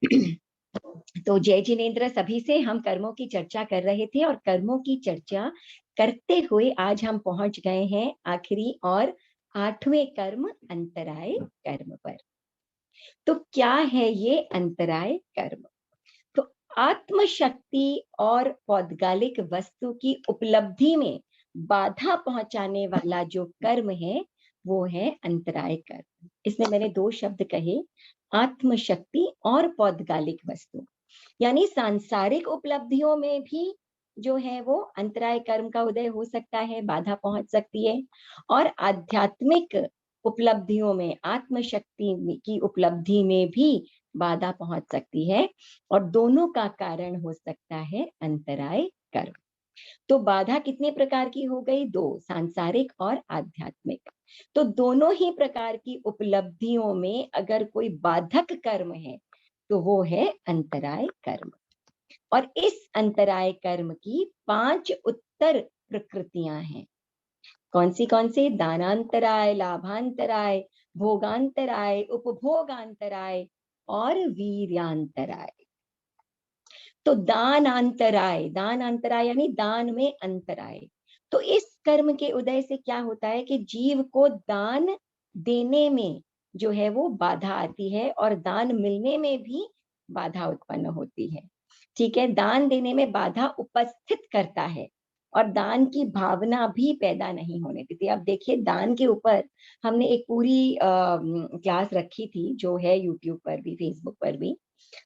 तो जय जिनेन्द्र सभी से हम कर्मों की चर्चा कर रहे थे, और कर्मों की चर्चा करते हुए आज हम पहुंच गए हैं आखिरी और 8वें कर्म अंतराय कर्म पर। तो क्या है ये अंतराय कर्म? तो आत्मशक्ति और पौद्गलिक वस्तु की उपलब्धि में बाधा पहुंचाने वाला जो कर्म है वो है अंतराय कर्म। इसमें मैंने दो शब्द कहे, आत्मशक्ति और पौद्गलिक वस्तु। यानी सांसारिक उपलब्धियों में भी जो है वो अंतराय कर्म का उदय हो सकता है, बाधा पहुंच सकती है, और आध्यात्मिक उपलब्धियों में, आत्मशक्ति की उपलब्धि में भी बाधा पहुंच सकती है, और दोनों का कारण हो सकता है अंतराय कर्म। तो बाधा कितने प्रकार की हो गई? दो, सांसारिक और आध्यात्मिक। तो दोनों ही प्रकार की उपलब्धियों में अगर कोई बाधक कर्म है तो वो है अंतराय कर्म। और इस अंतराय कर्म की 5 उत्तर प्रकृतियां हैं। कौन सी? दानांतराय, लाभांतराय, भोगांतराय, उपभोगांतराय और वीर्यांतराय। तो दानांतराय, दानांतराय यानी दान में अंतराय। तो इस कर्म के उदय से क्या होता है कि जीव को दान देने में जो है वो बाधा आती है, और दान मिलने में भी बाधा उत्पन्न होती है। ठीक है, दान देने में बाधा उपस्थित करता है, और दान की भावना भी पैदा नहीं होने देती। अब देखिए, दान के ऊपर हमने एक पूरी क्लास रखी थी, जो है यूट्यूब पर भी, फेसबुक पर भी।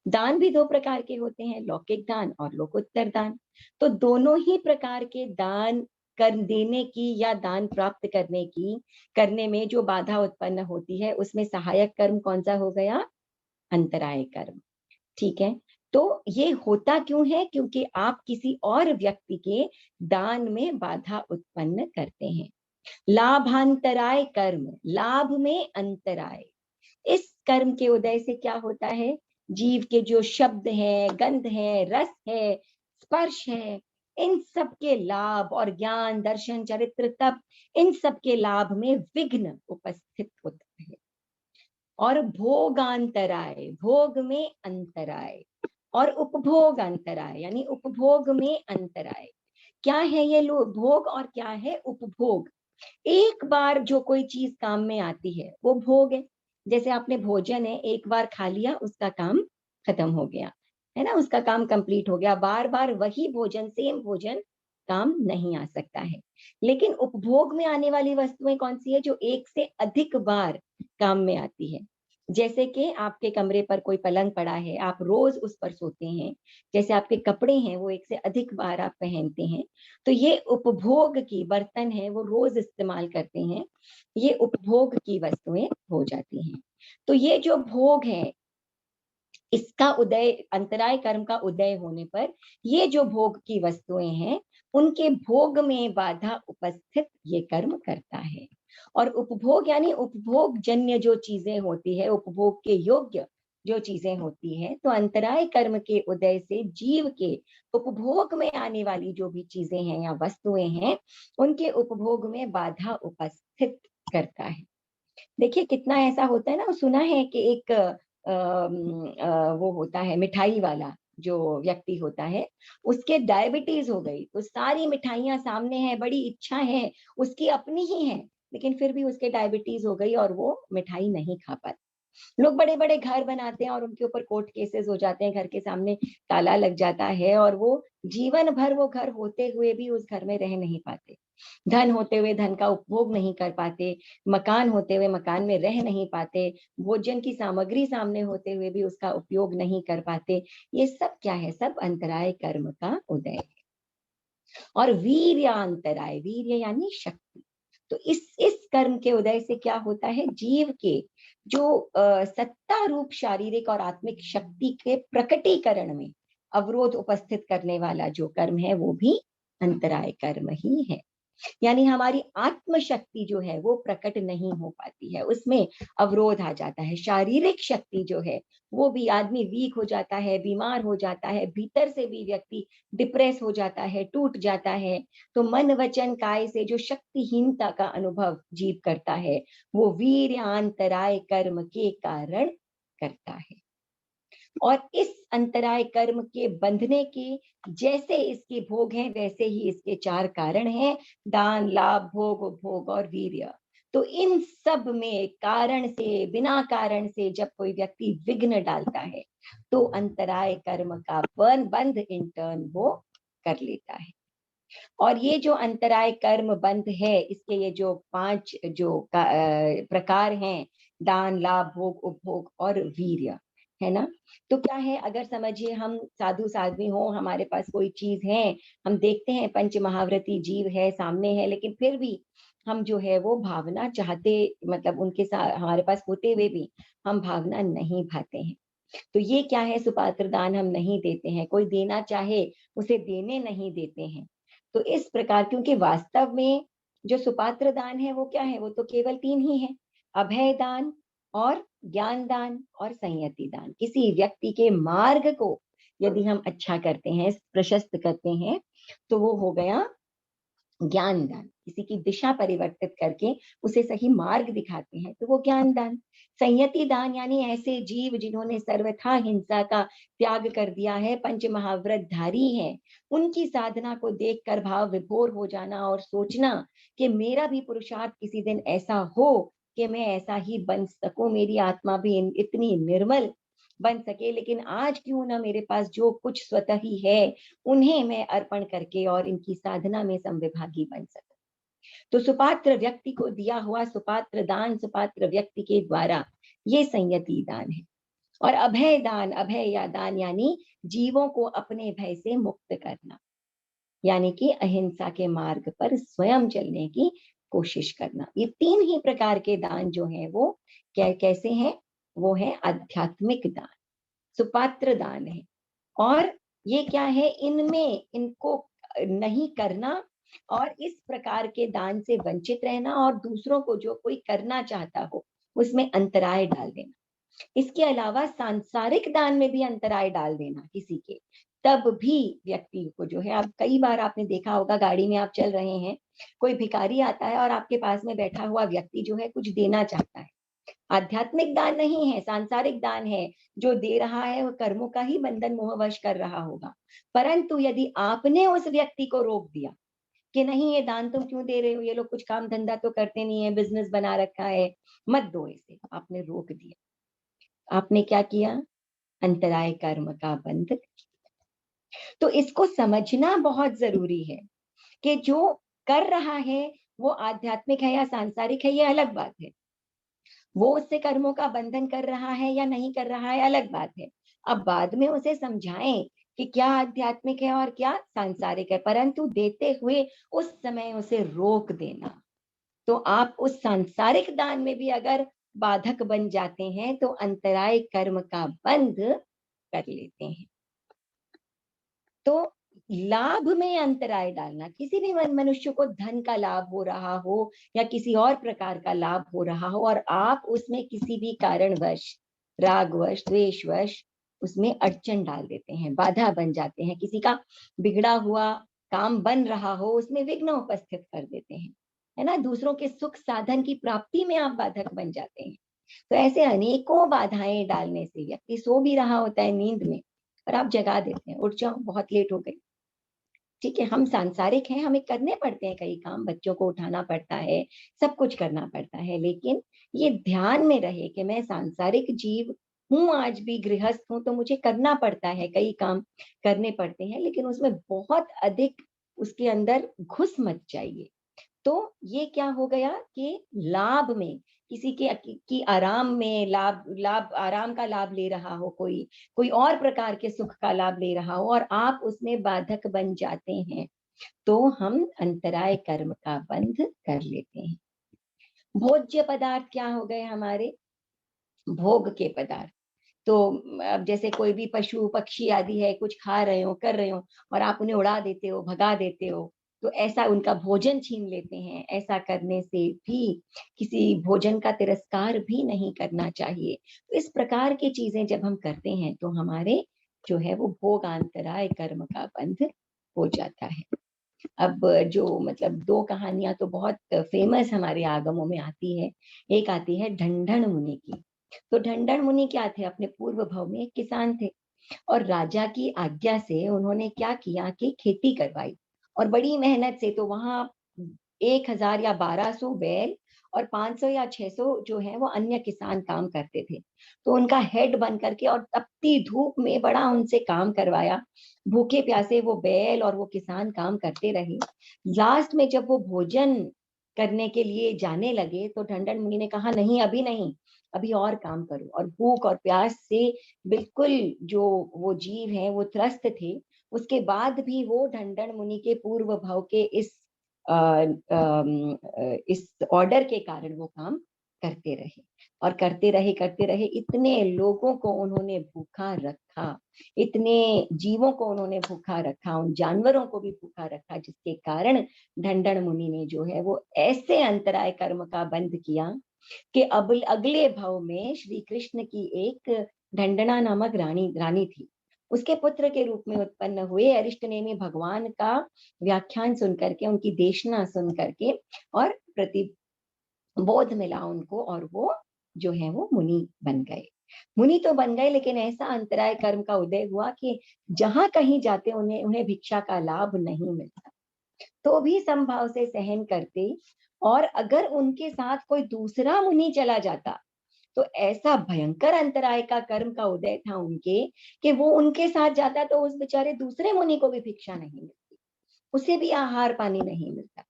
दान भी दो प्रकार के होते हैं, लौकिक दान और लोकोत्तर दान। तो दोनों ही प्रकार के दान कर देने की या दान प्राप्त करने में जो बाधा उत्पन्न होती है, उसमें सहायक कर्म कौन सा हो गया? अंतराय कर्म। ठीक है, तो ये होता क्यों है? क्योंकि आप किसी और व्यक्ति के दान में बाधा उत्पन्न करते हैं। लाभांतराय कर्म, लाभ में अंतराय। इस कर्म के उदय से क्या होता है? जीव के जो शब्द है, गंध है, रस है, स्पर्श है, इन सब के लाभ, और ज्ञान, दर्शन, चरित्र, तप, इन सब के लाभ में विघ्न उपस्थित होता है। और भोगांतराय, भोग में अंतराय, और उपभोग अंतराय यानी उपभोग में अंतराय। क्या है ये भोग और क्या है उपभोग? एक बार जो कोई चीज काम में आती है वो भोग है। जैसे आपने भोजन है, एक बार खा लिया, उसका काम खत्म हो गया, है ना, उसका काम कंप्लीट हो गया। बार बार वही भोजन, सेम भोजन काम नहीं आ सकता है। लेकिन उपभोग में आने वाली वस्तुएं कौन सी है? जो एक से अधिक बार काम में आती है। जैसे कि आपके कमरे पर कोई पलंग पड़ा है, आप रोज उस पर सोते हैं। जैसे आपके कपड़े हैं, वो एक से अधिक बार आप पहनते हैं। तो ये उपभोग की, बर्तन है वो रोज इस्तेमाल करते हैं, ये उपभोग की वस्तुएं हो जाती हैं। तो ये जो भोग है, इसका उदय, अंतराय कर्म का उदय होने पर ये जो भोग की वस्तुएं हैं, उनके भोग में बाधा उपस्थित ये कर्म करता है। और उपभोग यानी उपभोग जन्य जो चीजें होती है, उपभोग के योग्य जो चीजें होती है, तो अंतराय कर्म के उदय से जीव के उपभोग में आने वाली जो भी चीजें हैं या वस्तुएं हैं, उनके उपभोग में बाधा उपस्थित करता है। देखिए कितना ऐसा होता है ना, सुना है कि एक वो होता है मिठाई वाला जो व्यक्ति होता है, उसके डायबिटीज हो गई, तो सारी मिठाइयां सामने है, बड़ी इच्छा है, उसकी अपनी ही है, लेकिन फिर भी उसके डायबिटीज हो गई और वो मिठाई नहीं खा पाता। लोग बड़े बड़े घर बनाते हैं और उनके ऊपर कोर्ट केसेस हो जाते हैं, घर के सामने ताला लग जाता है, और वो जीवन भर वो घर होते हुए भी उस घर में रह नहीं पाते, धन होते हुए धन का उपभोग नहीं कर पाते, मकान होते हुए मकान में रह नहीं पाते, भोजन की सामग्री सामने होते हुए भी उसका उपयोग नहीं कर पाते। ये सब क्या है? सब अंतराय कर्म का उदय है। और वीर्यांतराय, वीर्य यानी शक्ति। तो इस कर्म के उदय से क्या होता है? जीव के जो सत्ता रूप शारीरिक और आत्मिक शक्ति के प्रकटीकरण में अवरोध उपस्थित करने वाला जो कर्म है, वो भी अंतराय कर्म ही है। यानी हमारी आत्मशक्ति जो है वो प्रकट नहीं हो पाती है, उसमें अवरोध आ जाता है। शारीरिक शक्ति जो है वो भी, आदमी वीक हो जाता है, बीमार हो जाता है, भीतर से भी व्यक्ति डिप्रेस हो जाता है, टूट जाता है। तो मन वचन काय से जो शक्तिहीनता का अनुभव जीव करता है, वो वीर्यांतराय कर्म के कारण करता है। और इस अंतराय कर्म के बंधने के जैसे इसके भोग हैं वैसे ही इसके 4 कारण हैं, दान, लाभ, भोग, उपभोग और वीर्य। तो इन सब में कारण से, बिना कारण से जब कोई व्यक्ति विघ्न डालता है तो अंतराय कर्म का बंध इन टर्न वो कर लेता है। और ये जो अंतराय कर्म बंध है, इसके ये जो 5 प्रकार हैं, दान, लाभ, भोग, उपभोग और वीर्य, है ना। तो क्या है, अगर समझिए हम साधु साध्वी हो, हमारे पास कोई चीज है, हम देखते हैं पंच महाव्रती जीव है सामने है, लेकिन फिर भी हम जो है वो भावना चाहते, मतलब उनके साथ हमारे पास होते हुए भी हम भावना नहीं भाते हैं। तो ये क्या है, सुपात्र दान हम नहीं देते हैं, कोई देना चाहे उसे देने नहीं देते हैं। तो इस प्रकार, क्योंकि वास्तव में जो सुपात्र दान है वो क्या है, वो तो केवल 3 ही है, अभय दान और ज्ञान दान और संयति दान। किसी व्यक्ति के मार्ग को यदि हम अच्छा करते हैं, प्रशस्त करते हैं, तो वो हो गया ज्ञान दान। किसी की दिशा परिवर्तित करके उसे सही मार्ग दिखाते हैं तो वो ज्ञान दान। संयति दान यानी ऐसे जीव जिन्होंने सर्वथा हिंसा का त्याग कर दिया है, पंच महाव्रत धारी है, उनकी साधना को देखकर भाव विभोर हो जाना और सोचना कि मेरा भी पुरुषार्थ किसी दिन ऐसा हो कि मैं ऐसा ही बन सकूं, मेरी आत्मा भी इतनी निर्मल बन सके, लेकिन आज क्यों ना मेरे पास जो कुछ स्वतः ही है उन्हें मैं अर्पण करके और इनकी साधना में संविभागी बन सकूं। तो सुपात्र व्यक्ति को दिया हुआ सुपात्र दान, सुपात्र व्यक्ति के द्वारा ये संयति दान है। और अभय दान, अभय या दान यानी जीवों को अपने भय से मुक्त करना, यानी कि अहिंसा के मार्ग पर स्वयं चलने की कोशिश करना। ये 3 ही प्रकार के दान जो है वो कैसे हैं, वो है आध्यात्मिक दान, सुपात्र दान है। और ये क्या है, इनमें इनको नहीं करना और इस प्रकार के दान से वंचित रहना और दूसरों को जो कोई करना चाहता हो उसमें अंतराय डाल देना। इसके अलावा सांसारिक दान में भी अंतराय डाल देना किसी के, तब भी व्यक्ति को जो है, आप कई बार आपने देखा होगा, गाड़ी में आप चल रहे हैं, कोई भिखारी आता है और आपके पास में बैठा हुआ व्यक्ति जो है कुछ देना चाहता है, आध्यात्मिक दान नहीं है, सांसारिक दान है, जो दे रहा है वो कर्मों का ही बंधन मोहवश कर रहा होगा। परंतु यदि आपने उस व्यक्ति को रोक दिया कि नहीं, ये दान तुम क्यों दे रहे हो, ये लोग कुछ काम धंधा तो करते नहीं है, बिजनेस बना रखा है, मत दो इसे, आपने रोक दिया, आपने क्या किया, अंतराय कर्म का बंध। तो इसको समझना बहुत जरूरी है कि जो कर रहा है वो आध्यात्मिक है या सांसारिक है, ये अलग बात है। वो उससे कर्मों का बंधन कर रहा है या नहीं कर रहा है, अलग बात है। अब बाद में उसे समझाएं कि क्या आध्यात्मिक है और क्या सांसारिक है, परंतु देते हुए उस समय उसे रोक देना। तो आप उस सांसारिक दान में भी अगर बाधक बन जाते हैं तो अंतराय कर्म का बंध कर लेते हैं। तो लाभ में अंतराय डालना, किसी भी मनुष्य को धन का लाभ हो रहा हो या किसी और प्रकार का लाभ हो रहा हो और आप उसमें किसी भी कारणवश, रागवश, द्वेषवश उसमें अड़चन डाल देते हैं, बाधा बन जाते हैं, किसी का बिगड़ा हुआ काम बन रहा हो उसमें विघ्न उपस्थित कर देते हैं, है ना, दूसरों के सुख साधन की प्राप्ति में आप बाधक बन जाते हैं। तो ऐसे अनेकों बाधाएं डालने से व्यक्ति सो भी रहा होता है नींद में और आप जगा देते हैं, उठ जाओ बहुत लेट हो गई। ठीक है, हम सांसारिक हैं, हमें करने पड़ते हैं कई काम, बच्चों को उठाना पड़ता है, सब कुछ करना पड़ता है, लेकिन ये ध्यान में रहे कि मैं सांसारिक जीव हूँ, आज भी गृहस्थ हूँ, तो मुझे करना पड़ता है, कई काम करने पड़ते हैं, लेकिन उसमें बहुत अधिक उसके अंदर घुस मत जाइए। तो ये क्या हो गया कि लाभ में, किसी के की आराम में लाभ, आराम का लाभ ले रहा हो, कोई कोई और प्रकार के सुख का लाभ ले रहा हो और आप उसमें बाधक बन जाते हैं, तो हम अंतराय कर्म का बंध कर लेते हैं। भोज्य पदार्थ क्या हो गए हमारे, भोग के पदार्थ। तो अब जैसे कोई भी पशु पक्षी आदि है, कुछ खा रहे हो, कर रहे हो और आप उन्हें उड़ा देते हो, भगा देते हो, तो ऐसा उनका भोजन छीन लेते हैं, ऐसा करने से भी किसी भोजन का तिरस्कार भी नहीं करना चाहिए। तो इस प्रकार की चीजें जब हम करते हैं तो हमारे जो है वो भोगांतराय कर्म का बंध हो जाता है। अब जो मतलब 2 कहानियां तो बहुत फेमस हमारे आगमों में आती है। एक आती है ढंढन मुनि की, तो ढंढन मुनि क्या थे, अपने पूर्व भाव में एक किसान थे, और राजा की आज्ञा से उन्होंने क्या किया कि खेती करवाई, और बड़ी मेहनत से। तो वहां 1000 या 1200 बैल और 500 या 600 जो है वो अन्य किसान काम करते थे। तो उनका हेड बन करके और तपती धूप में बड़ा उनसे काम करवाया। भूखे प्यासे वो बैल और वो किसान काम करते रहे। लास्ट में जब वो भोजन करने के लिए जाने लगे तो ढंढन मुनि ने कहा, नहीं अभी नहीं, अभी और काम करो। और भूख और प्यास से बिल्कुल जो वो जीव हैं वो त्रस्त थे। उसके बाद भी वो ढंढन मुनि के पूर्व भाव के इस ऑर्डर के कारण वो काम करते रहे, और करते रहे, इतने लोगों को उन्होंने भूखा रखा, इतने जीवों को उन्होंने भूखा रखा, उन जानवरों को भी भूखा रखा, जिसके कारण ढंढन मुनि ने जो है वो ऐसे अंतराय कर्म का बंध किया कि अब अगले भाव में श्री कृष्ण की एक ढंडना नामक रानी थी। उसके पुत्र के रूप में उत्पन्न हुए अरिष्टनेमी भगवान का व्याख्यान सुन करके, उनकी देशना सुन करके और प्रतिबोध मिला उनको, और वो जो है वो मुनि बन गए। मुनि तो बन गए, लेकिन ऐसा अंतराय कर्म का उदय हुआ कि जहां कहीं जाते उन्हें उन्हें भिक्षा का लाभ नहीं मिलता, तो भी समभाव से सहन करते। और अगर उनके साथ कोई दूसरा मुनि चला जाता, तो ऐसा भयंकर अंतराय का कर्म का उदय था उनके, कि वो उनके साथ जाता तो उस बेचारे दूसरे मुनि को भी भिक्षा नहीं मिलती, उसे भी आहार पानी नहीं मिलता।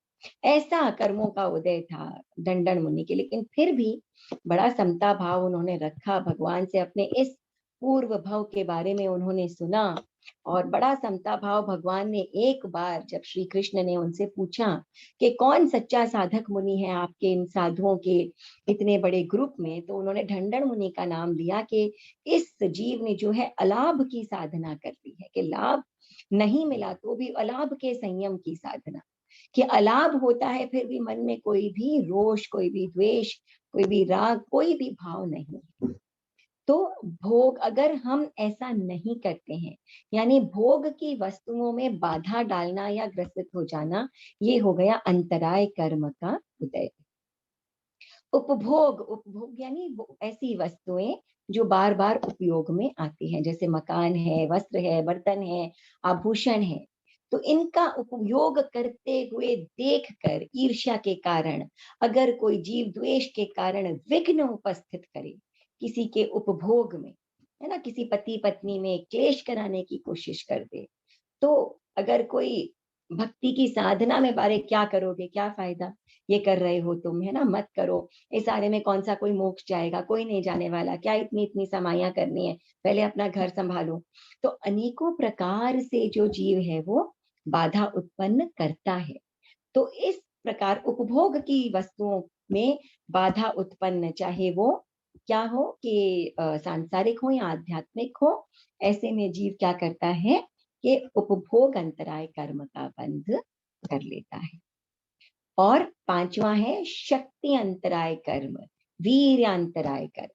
ऐसा कर्मों का उदय था दंडन मुनि के। लेकिन फिर भी बड़ा समता भाव उन्होंने रखा, भगवान से अपने इस पूर्व भाव के बारे में उन्होंने सुना, और बड़ा समता भाव भगवान ने एक बार जब श्री कृष्ण ने उनसे पूछा कि कौन सच्चा साधक मुनि है आपके इन साधुओं के इतने बड़े ग्रुप में, तो उन्होंने ढंढन मुनि का नाम लिया कि इस जीव ने जो है अलाभ की साधना कर ली है, कि लाभ नहीं मिला तो भी अलाभ के संयम की साधना, कि अलाभ होता है फिर भी मन में कोई भी रोष, कोई भी द्वेष, कोई भी राग, कोई भी भाव नहीं। तो भोग अगर हम ऐसा नहीं करते हैं, यानी भोग की वस्तुओं में बाधा डालना या ग्रसित हो जाना, ये हो गया अंतराय कर्म का उदय। उपभोग, उपभोग यानी ऐसी वस्तुएं जो बार बार उपयोग में आती हैं, जैसे मकान है, वस्त्र है, बर्तन है, आभूषण है। तो इनका उपयोग करते हुए देखकर ईर्ष्या के कारण अगर कोई जीव द्वेष के कारण विघ्न उपस्थित करे किसी के उपभोग में, है ना, किसी पति पत्नी में क्लेश कराने की कोशिश कर दे, तो अगर कोई भक्ति की साधना में बारे क्या करोगे, क्या फायदा, ये कर रहे हो तुम, है ना, मत करो, इस सारे में कौन सा कोई मोक्ष जाएगा, कोई नहीं जाने वाला, क्या इतनी इतनी समाइयां करनी है, पहले अपना घर संभालो। तो अनेकों प्रकार से जो जीव है वो बाधा उत्पन्न करता है। तो इस प्रकार उपभोग की वस्तुओं में बाधा उत्पन्न, चाहे वो क्या हो कि सांसारिक हो या आध्यात्मिक हो, ऐसे में जीव क्या करता है कि उपभोग अंतराय कर्म का बंध कर लेता है। और पांचवा है शक्ति अंतराय कर्म, वीर अंतराय कर्म।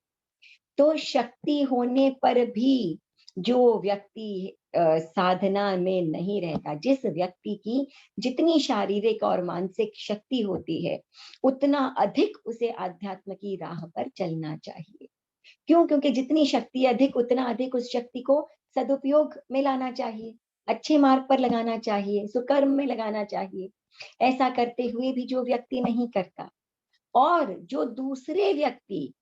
तो शक्ति होने पर भी जो व्यक्ति साधना में नहीं रहता, जिस व्यक्ति की जितनी शारीरिक और मानसिक शक्ति होती है, उतना अधिक उसे आध्यात्म की राह पर चलना चाहिए। क्यों? क्योंकि जितनी शक्ति अधिक, उतना अधिक उस शक्ति को सदुपयोग में लाना चाहिए, अच्छे मार्ग पर लगाना चाहिए, सुकर्म में लगाना चाहिए। ऐसा करते हुए भी जो व्यक्ति नहीं करता, और जो दूसरे व्यक्ति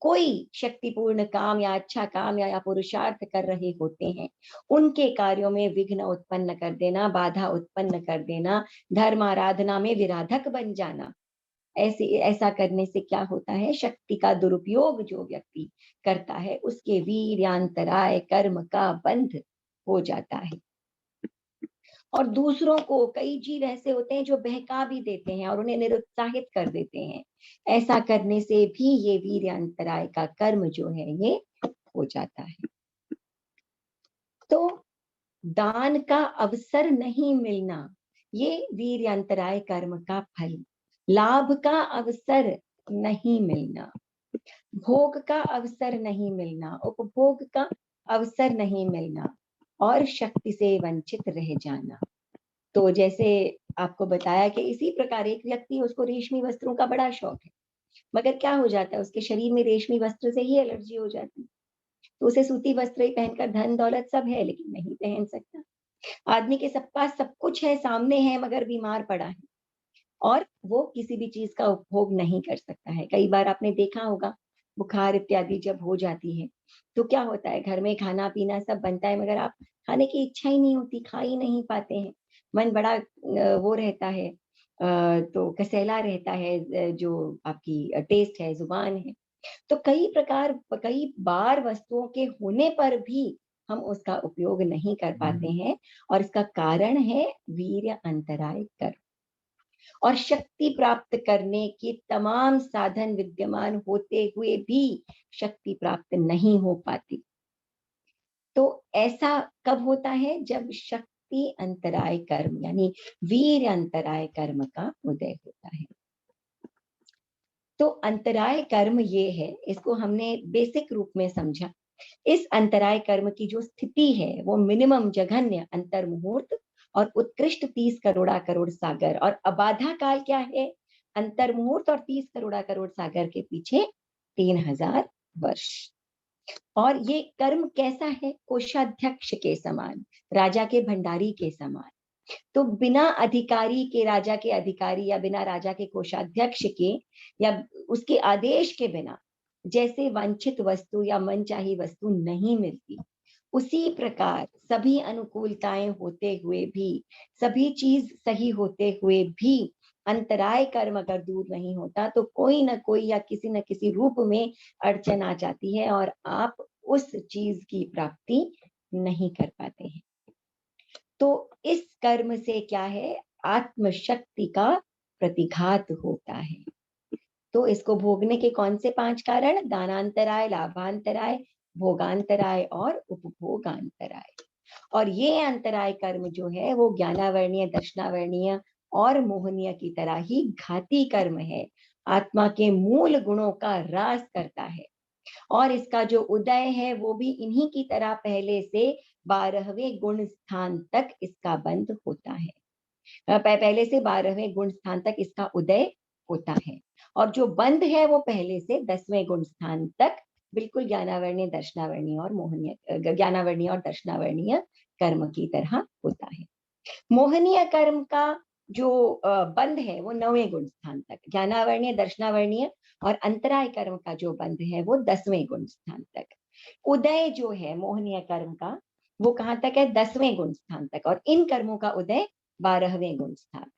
कोई शक्तिपूर्ण काम या अच्छा काम या पुरुषार्थ कर रहे होते हैं, उनके कार्यों में विघ्न उत्पन्न कर देना, बाधा उत्पन्न कर देना, धर्म आराधना में विराधक बन जाना, ऐसे ऐसा करने से क्या होता है, शक्ति का दुरुपयोग जो व्यक्ति करता है उसके वीर्यांतराय कर्म का बंध हो जाता है। और दूसरों को, कई जीव ऐसे होते हैं जो बहका भी देते हैं और उन्हें निरुत्साहित कर देते हैं, ऐसा करने से भी ये वीर्यांतराय का कर्म जो है ये हो जाता है। तो दान का अवसर नहीं मिलना, ये वीर्यांतराय कर्म का फल। लाभ का अवसर नहीं मिलना, भोग का अवसर नहीं मिलना, उपभोग का अवसर नहीं मिलना, और शक्ति से वंचित रह जाना। तो जैसे आपको बताया कि इसी प्रकार एक व्यक्ति, उसको रेशमी वस्त्रों का बड़ा शौक है, मगर क्या हो जाता है, उसके शरीर में रेशमी वस्त्र से ही एलर्जी हो जाती है, तो उसे सूती वस्त्र ही पहनकर धन दौलत सब है लेकिन नहीं पहन सकता। आदमी के सब पास सब कुछ है, सामने है, मगर बीमार पड़ा है और वो किसी भी चीज का उपभोग नहीं कर सकता है। कई बार आपने देखा होगा, बुखार इत्यादि जब हो जाती है तो क्या होता है, घर में खाना पीना सब बनता है मगर आप खाने की इच्छा ही नहीं होती, खा ही नहीं पाते हैं। मन बड़ा वो रहता है, तो कसैला रहता है, जो आपकी टेस्ट है, जुबान है। तो कई बार वस्तुओं के होने पर भी हम उसका उपयोग नहीं कर पाते हैं, और इसका कारण है वीर्य अंतराय कर्म। और शक्ति प्राप्त करने के तमाम साधन विद्यमान होते हुए भी शक्ति प्राप्त नहीं हो पाती। तो ऐसा कब होता है, जब शक्ति अंतराय कर्म यानी वीर अंतराय कर्म का उदय होता है। तो अंतराय कर्म ये है, इसको हमने बेसिक रूप में समझा। इस अंतराय कर्म की जो स्थिति है वो मिनिमम जघन्य अंतर मुहूर्त और उत्कृष्ट 30 करोड़ा करोड़ सागर, और अबाधा काल क्या है, अंतर मुहूर्त और 30 करोड़ा करोड़ सागर के पीछे 3000 वर्ष। और ये कर्म कैसा है, कोषाध्यक्ष के समान, राजा के भंडारी के समान। तो बिना अधिकारी के, राजा के अधिकारी या बिना राजा के कोषाध्यक्ष के, या उसके आदेश के बिना जैसे वांछित वस्तु या मनचाही वस्तु नहीं मिलती, उसी प्रकार सभी अनुकूलताएं होते हुए भी, सभी चीज सही होते हुए भी अंतराय कर्म अगर दूर नहीं होता तो कोई ना कोई या किसी न किसी रूप में अड़चन आ जाती है और आप उस चीज की प्राप्ति नहीं कर पाते हैं। तो इस कर्म से क्या है, आत्मशक्ति का प्रतिघात होता है। तो इसको भोगने के कौन से 5 कारण, दानांतराय, लाभांतराय, भोगांतराय और उपभोगांतराय। और ये अंतराय कर्म जो है वो ज्ञानावर्णीय, दर्शनावर्णीय और मोहनीय की तरह ही घाती कर्म है, आत्मा के मूल गुणों का ह्रास करता है। और इसका जो उदय है वो भी इन्हीं की तरह पहले से 12वें गुण स्थान तक इसका बंध होता है। पहले से 12वें गुण स्थान तक इसका उदय होता है, और जो बंध है वो पहले से 10वें गुण स्थान तक बिल्कुल ज्ञानावर्णीय, दर्शनावर्णीय और मोहनीय, ज्ञानावर्णीय और दर्शनावर्णीय कर्म की तरह होता है। मोहनीय कर्म का जो बंध है वो 9वें गुण स्थान तक, ज्ञानावर्णीय, दर्शनावर्णीय और अंतराय कर्म का जो बंध है वो 10वें गुण स्थान तक। उदय जो है मोहनीय कर्म का वो कहाँ तक है, 10वें गुण स्थान तक, और इन कर्मों का उदय 12वें गुण स्थान।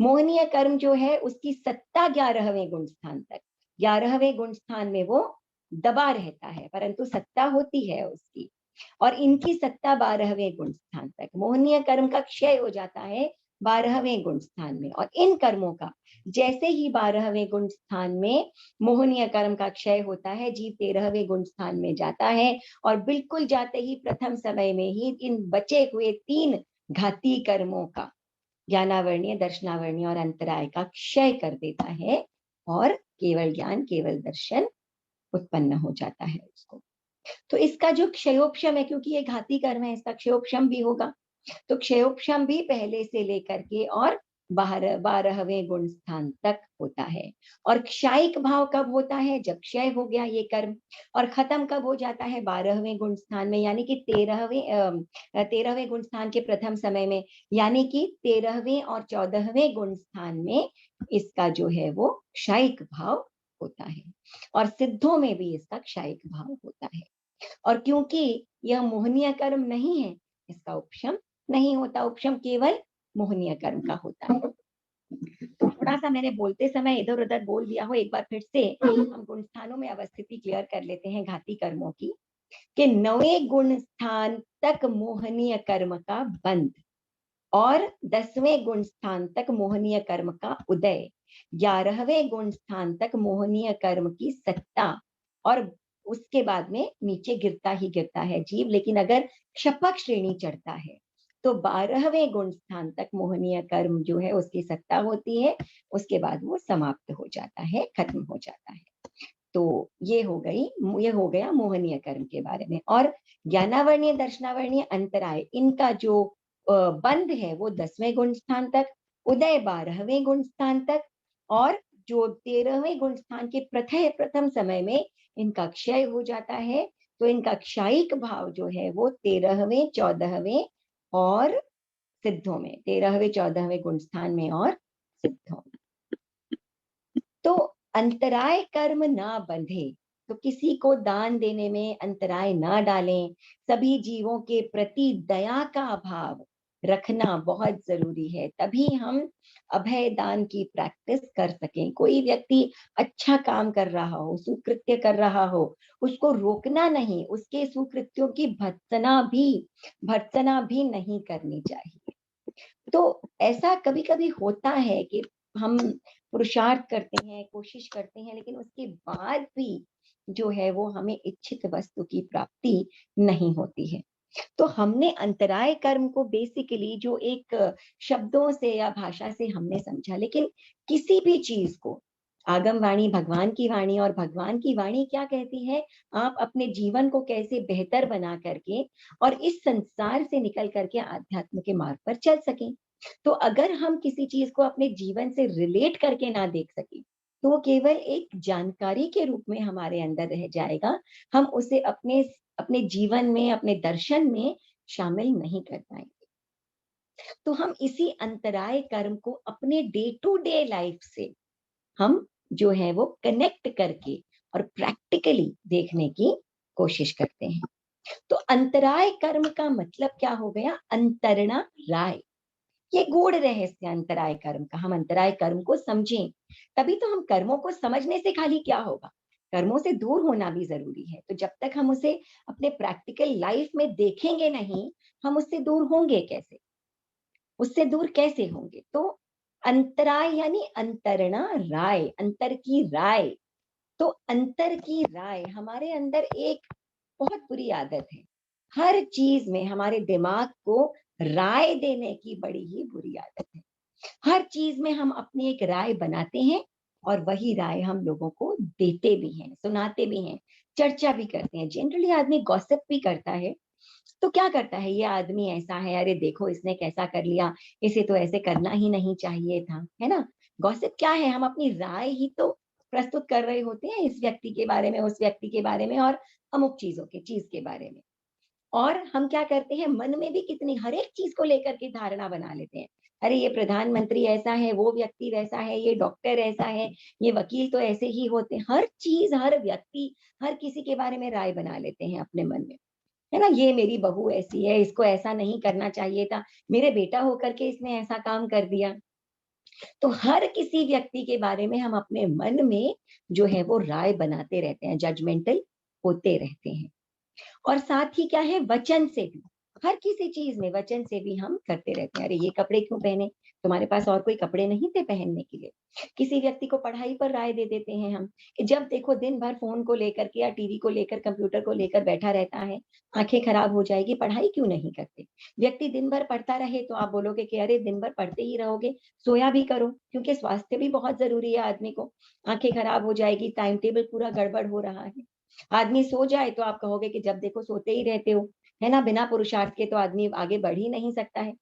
मोहनीय कर्म जो है उसकी सत्ता 11वें गुण स्थान तक, 11वें गुण स्थान में वो दबा रहता है परंतु सत्ता होती है उसकी, और इनकी सत्ता 12वें गुण स्थान तक। मोहनीय कर्म का क्षय हो जाता है 12वें गुण स्थान में, और इन कर्मों का जैसे ही 12वें गुण स्थान में मोहनीय कर्म का क्षय होता है, जीव 13वें गुण स्थान में जाता है, और बिल्कुल जाते ही प्रथम समय में ही इन बचे हुए 3 घाती कर्मों का, ज्ञानावर्णीय, दर्शनावर्णीय और अंतराय का क्षय कर देता है, और केवल ज्ञान, केवल दर्शन उत्पन्न हो जाता है उसको। तो इसका जो क्षयोपशम है, क्योंकि ये घाती कर्म है, इसका क्षयोपशम भी होगा। तो क्षयोपशम भी पहले से लेकर के और 12वें गुण स्थान तक होता है। और क्षायिक भाव कब होता है, जब क्षय हो गया ये कर्म, और खत्म कब हो जाता है, 12वें गुण स्थान में, यानी कि 13वें गुण स्थान के प्रथम समय में, यानी कि 13वें और 14वें गुण स्थान में इसका जो है वो क्षायिक भाव होता है। और सिद्धों में भी इसका क्षायिक भाव होता है। और क्योंकि यह मोहनीय कर्म नहीं है, इसका उपशम नहीं होता, उपशम केवल मोहनीय कर्म का होता है। तो थोड़ा सा मैंने बोलते समय इधर उधर बोल दिया हो, एक बार फिर से हम गुण स्थानों में अवस्थिति क्लियर कर लेते हैं घाती कर्मों की, कि 9वें गुण स्थान तक मोहनीय कर्म का बंध, और 10वें गुण स्थान तक मोहनीय कर्म का उदय, 11वें गुण स्थान तक मोहनीय कर्म की सत्ता, और उसके बाद में नीचे गिरता ही गिरता है जीव, लेकिन अगर क्षपक श्रेणी चढ़ता है तो 12वें गुण स्थान तक मोहनीय कर्म जो है उसकी सत्ता होती है, उसके बाद वो समाप्त हो जाता है, खत्म हो जाता है। तो ये हो गया मोहनीय कर्म के बारे में। और ज्ञानावर्णीय, दर्शनावर्णीय, अंतराय, इनका जो बंध है वो 10वें गुण स्थान तक, उदय 12वें गुण स्थान तक, और जो 13वें गुण स्थान के प्रथम समय में इनका क्षय हो जाता है, तो इनका क्षयिक भाव जो है वो 13वें 14वें और सिद्धों में, 13वें 14वें गुण स्थान में और सिद्धों में। तो अंतराय कर्म ना बंधे, तो किसी को दान देने में अंतराय ना डालें, सभी जीवों के प्रति दया का भाव रखना बहुत जरूरी है, तभी हम अभय दान की प्रैक्टिस कर सकें। कोई व्यक्ति अच्छा काम कर रहा हो, सुकृत्य कर रहा हो, उसको रोकना नहीं, उसके सुकृत्यों की भर्त्सना भी नहीं करनी चाहिए। तो ऐसा कभी कभी होता है कि हम पुरुषार्थ करते हैं, कोशिश करते हैं, लेकिन उसके बाद भी जो है वो हमें इच्छित वस्तु की प्राप्ति नहीं होती है। तो हमने अंतराय कर्म को बेसिकली जो एक शब्दों से या भाषा से हमने समझा, लेकिन किसी भी चीज को आगम वाणी भगवान की वाणी, और भगवान की वाणी क्या कहती है, आप अपने जीवन को कैसे बेहतर बना करके और इस संसार से निकल करके आध्यात्म के मार्ग पर चल सकें। तो अगर हम किसी चीज को अपने जीवन से रिलेट करके ना देख सके, तो वो केवल एक जानकारी के रूप में हमारे अंदर रह जाएगा, हम उसे अपने अपने जीवन में, अपने दर्शन में शामिल नहीं कर पाएंगे। तो हम इसी अंतराय कर्म को अपने डे टू डे लाइफ से हम जो है वो कनेक्ट करके और प्रैक्टिकली देखने की कोशिश करते हैं। तो अंतराय कर्म का मतलब क्या हो गया, अंतरणा राय, ये गूढ़ रहस्य अंतराय कर्म का। हम अंतराय कर्म को समझें, तभी तो हम कर्मों को समझने से खाली क्या होगा, कर्मों से दूर होना भी जरूरी है। तो जब तक हम उसे अपने प्रैक्टिकल लाइफ में देखेंगे नहीं, हम उससे दूर होंगे कैसे, उससे दूर कैसे होंगे। तो अंतराय यानी अंतरणा राय, अंतर की राय। तो अंतर की राय, हमारे अंदर एक बहुत बुरी आदत है, हर चीज में हमारे दिमाग को राय देने की बड़ी ही बुरी आदत है। हर चीज में हम अपनी एक राय बनाते हैं और वही राय हम लोगों को देते भी हैं, सुनाते भी हैं, चर्चा भी करते हैं। जनरली आदमी गॉसिप भी करता है। तो क्या करता है, ये आदमी ऐसा है, अरे देखो इसने कैसा कर लिया, इसे तो ऐसे करना ही नहीं चाहिए था, है ना। गॉसिप क्या है, हम अपनी राय ही तो प्रस्तुत कर रहे होते हैं इस व्यक्ति के बारे में, उस व्यक्ति के बारे में और अमुक चीज के बारे में। और हम क्या करते हैं, मन में भी कितनी हर एक चीज को लेकर के धारणा बना लेते हैं। अरे ये प्रधानमंत्री ऐसा है, वो व्यक्ति वैसा है, ये डॉक्टर ऐसा है, ये वकील तो ऐसे ही होते हैं। हर चीज, हर व्यक्ति, हर किसी के बारे में राय बना लेते हैं अपने मन में, है ना। ये मेरी बहू ऐसी है, इसको ऐसा नहीं करना चाहिए था, मेरे बेटा होकर के इसने ऐसा काम कर दिया। तो हर किसी व्यक्ति के बारे में हम अपने मन में जो है वो राय बनाते रहते हैं, जजमेंटल होते रहते हैं। और साथ ही क्या है, वचन से भी, हर किसी चीज में वचन से भी हम करते रहते हैं। अरे ये कपड़े क्यों पहने, तुम्हारे पास और कोई कपड़े नहीं थे पहनने के लिए। किसी व्यक्ति को पढ़ाई पर राय दे देते हैं हम, कि जब देखो दिन भर फोन को लेकर के या टीवी को लेकर, कंप्यूटर को लेकर बैठा रहता है, आंखें खराब हो जाएगी, पढ़ाई क्यों नहीं करते। व्यक्ति दिन भर पढ़ता रहे तो आप बोलोगे कि अरे दिन भर पढ़ते ही रहोगे, सोया भी करो, क्योंकि स्वास्थ्य भी बहुत जरूरी है आदमी को। आंखें खराब हो जाएगी, टाइम टेबल पूरा गड़बड़ हो रहा है। आदमी सो जाए तो आप कहोगे कि जब देखो सोते ही रहते हो, है ना। बिना पुरुषार्थ के तो आदमी आगे बढ़ ही नहीं सकता है।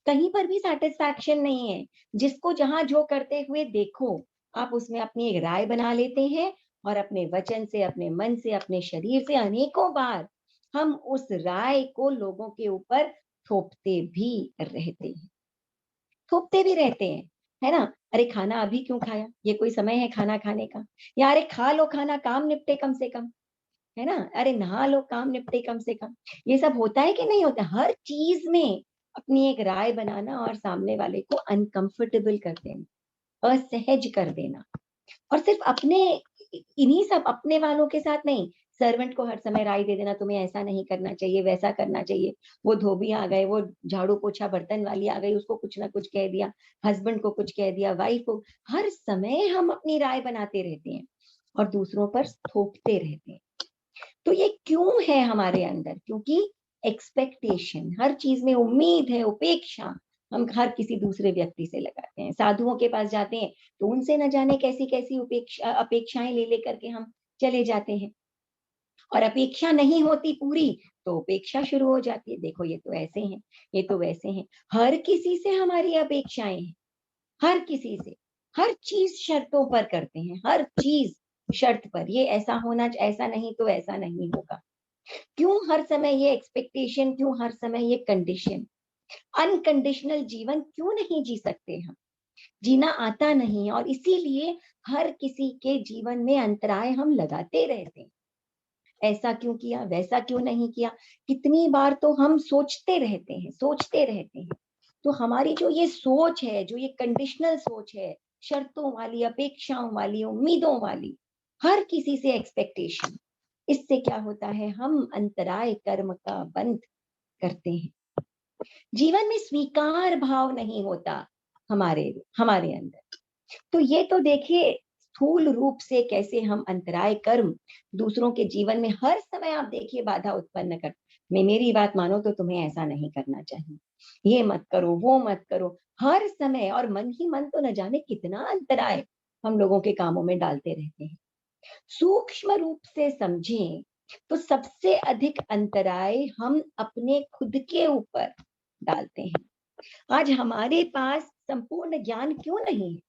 कहीं पर भी सेटिस्फैक्शन नहीं है। जिसको जहां जो करते हुए देखो, आप उसमें अपनी एक राय बना लेते हैं, और अपने वचन से, अपने मन से, अपने शरीर से अनेकों बार हम उस राय को लोगों के ऊपर थोपते भी रहते हैं, थोपते भी रहते हैं, है ना। अरे खाना अभी क्यों खाया, ये कोई समय है खाना खाने का, या अरे खा लो खाना, काम निपटे कम से कम, है ना। अरे नहा लो, काम निपटे कम से कम। ये सब होता है कि नहीं होता, हर चीज में अपनी एक राय बनाना और सामने वाले को अनकंफर्टेबल कर देना, असहज कर देना। और सिर्फ अपने, इन्हीं सब अपने वालों के साथ नहीं, सर्वेंट को हर समय राय दे देना, तुम्हें ऐसा नहीं करना चाहिए, वैसा करना चाहिए। वो धोबी आ गए, वो झाड़ू पोछा बर्तन वाली आ गई, उसको कुछ ना कुछ कह दिया, हस्बैंड को कुछ कह दिया, वाइफ को, हर समय हम अपनी राय बनाते रहते हैं और दूसरों पर थोपते रहते हैं। तो ये क्यों है हमारे अंदर, क्योंकि एक्सपेक्टेशन, हर चीज में उम्मीद है, उपेक्षा हम हर किसी दूसरे व्यक्ति से लगाते हैं। साधुओं के पास जाते हैं तो उनसे न जाने कैसी कैसी अपेक्षाएं ले लेकर के हम चले जाते हैं, और अपेक्षा नहीं होती पूरी तो उपेक्षा शुरू हो जाती है। देखो ये तो ऐसे हैं, ये तो वैसे हैं, हर किसी से हमारी अपेक्षाएं हैं, हर किसी से, हर चीज शर्तों पर करते हैं, हर चीज शर्त पर, ये ऐसा होना, ऐसा नहीं तो ऐसा नहीं होगा। क्यों हर समय ये एक्सपेक्टेशन, क्यों हर समय ये कंडीशन? अनकंडीशनल जीवन क्यों नहीं जी सकते हम? जीना आता नहीं है, और इसीलिए हर किसी के जीवन में अंतराय हम लगाते रहते हैं। ऐसा क्यों किया, वैसा क्यों नहीं किया, कितनी बार तो हम सोचते रहते हैं, सोचते रहते हैं। तो हमारी जो ये सोच है, जो ये कंडीशनल सोच है, शर्तों वाली, अपेक्षाओं वाली, उम्मीदों वाली, हर किसी से एक्सपेक्टेशन, इससे क्या होता है, हम अंतराय कर्म का बंध करते हैं। जीवन में स्वीकार भाव नहीं होता हमारे हमारे अंदर। तो ये तो देखिए स्थूल रूप से कैसे हम अंतराय कर्म दूसरों के जीवन में हर समय आप देखिए बाधा उत्पन्न कर। मैं मेरी बात मानो तो तुम्हें ऐसा नहीं करना चाहिए, ये मत करो, वो मत करो, हर समय, और मन ही मन तो न जाने कितना अंतराय हम लोगों के कामों में डालते रहते हैं। सूक्ष्म रूप से समझें तो सबसे अधिक अंतराय हम अपने खुद के ऊपर डालते हैं। आज हमारे पास संपूर्ण ज्ञान क्यों नहीं है?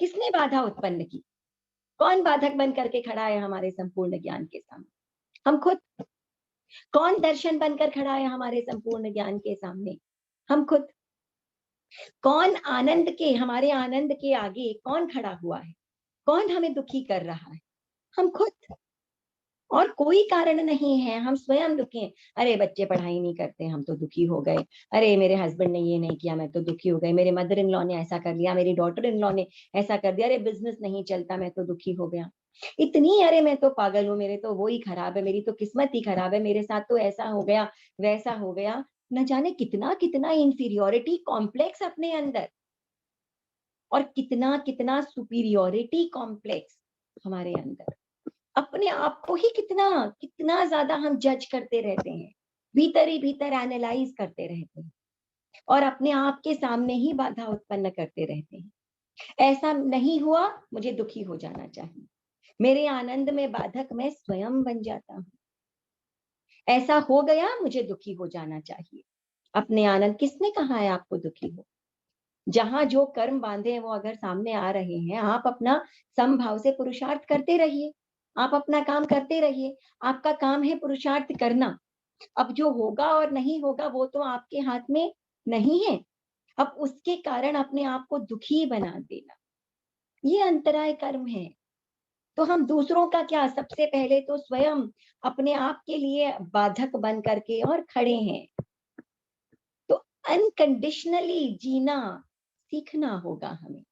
किसने बाधा उत्पन्न की? कौन बाधक बन करके खड़ा है हमारे संपूर्ण ज्ञान के सामने? हम खुद। कौन दर्शन बनकर खड़ा है हमारे संपूर्ण ज्ञान के सामने? हम खुद। कौन आनंद के, हमारे आनंद के आगे कौन खड़ा हुआ है? कौन हमें दुखी कर रहा है? हम खुद। और कोई कारण नहीं है, हम स्वयं दुखी हैं। अरे बच्चे पढ़ाई नहीं करते, हम तो दुखी हो गए। अरे मेरे हस्बैंड ने ये नहीं किया, मैं तो दुखी हो गई। मेरे मदर इन लॉ ने ऐसा कर लिया, मेरी डॉटर इन लॉ ने ऐसा कर दिया। अरे बिजनेस नहीं चलता, मैं तो दुखी हो गया। इतनी, अरे मैं तो पागल हूँ, मेरे तो वो ही खराब है, मेरी तो किस्मत ही खराब है, मेरे साथ तो ऐसा हो गया, वैसा हो गया। न जाने कितना कितना इंफीरियोरिटी कॉम्प्लेक्स अपने अंदर, और कितना कितना सुपीरियोरिटी कॉम्प्लेक्स हमारे अंदर। अपने आप को ही कितना कितना ज्यादा हम जज करते रहते हैं, भीतर ही भीतर एनालाइज करते रहते हैं, और अपने आप के सामने ही बाधा उत्पन्न करते रहते हैं। ऐसा नहीं हुआ, मुझे दुखी हो जाना चाहिए। मेरे आनंद में बाधक मैं स्वयं बन जाता हूँ। ऐसा हो गया, मुझे दुखी हो जाना चाहिए। अपने आनंद, किसने कहा है आपको दुखी हो? जहां जो कर्म बांधे हैं वो अगर सामने आ रहे हैं, आप अपना समभाव से पुरुषार्थ करते रहिए, आप अपना काम करते रहिए। आपका काम है पुरुषार्थ करना। अब जो होगा और नहीं होगा वो तो आपके हाथ में नहीं है। अब उसके कारण अपने आप को दुखी बना देना, ये अंतराय कर्म है। तो हम दूसरों का क्या, सबसे पहले तो स्वयं अपने आप के लिए बाधक बन करके और खड़े हैं। तो अनकंडीशनली जीना सीखना होगा हमें,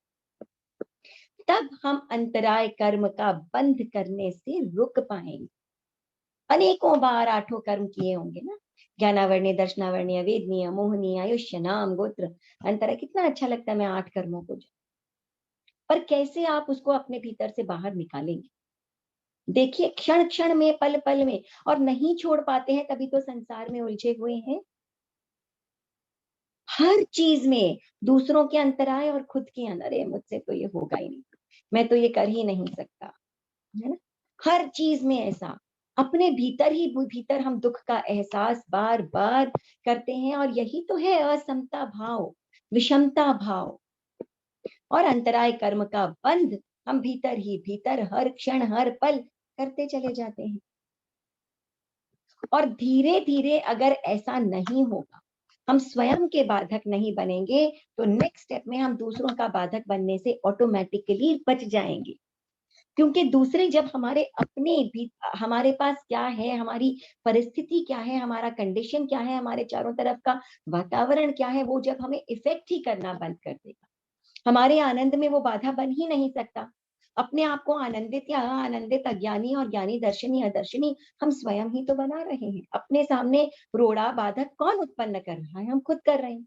तब हम अंतराय कर्म का बंध करने से रुक पाएंगे। अनेकों बार आठों कर्म किए होंगे ना, ज्ञानावर्ण्य, दर्शनावर्ण्य, वेदनीय, मोहनीय, आयुष्य, नाम, गोत्र, अंतराय। कितना अच्छा लगता है मैं 8 कर्मों को, पर कैसे आप उसको अपने भीतर से बाहर निकालेंगे? देखिए क्षण क्षण में, पल पल में, और नहीं छोड़ पाते हैं तभी तो संसार में उलझे हुए हैं। हर चीज में दूसरों के अंतराय और खुद के अंदर, अरे मुझसे तो ये होगा ही नहीं, मैं तो ये कर ही नहीं सकता, है ना? हर चीज में ऐसा, अपने भीतर ही भीतर हम दुख का एहसास बार बार करते हैं, और यही तो है असमता भाव, विषमता भाव। और अंतराय कर्म का बंध हम भीतर ही भीतर हर क्षण हर पल करते चले जाते हैं। और धीरे धीरे अगर ऐसा नहीं होगा, हम स्वयं के बाधक नहीं बनेंगे, तो नेक्स्ट स्टेप में हम दूसरों का बाधक बनने से ऑटोमेटिकली बच जाएंगे। क्योंकि दूसरे जब हमारे अपने भी, हमारे पास क्या है, हमारी परिस्थिति क्या है, हमारा कंडीशन क्या है, हमारे चारों तरफ का वातावरण क्या है, वो जब हमें इफेक्ट ही करना बंद कर देगा, हमारे आनंद में वो बाधा बन ही नहीं सकता। अपने आप को आनंदित या आनंदित, अज्ञानी और ज्ञानी, दर्शनी अदर्शनी, हम स्वयं ही तो बना रहे हैं। अपने सामने रोड़ा बाधक कौन उत्पन्न कर रहा है? हम खुद कर रहे हैं।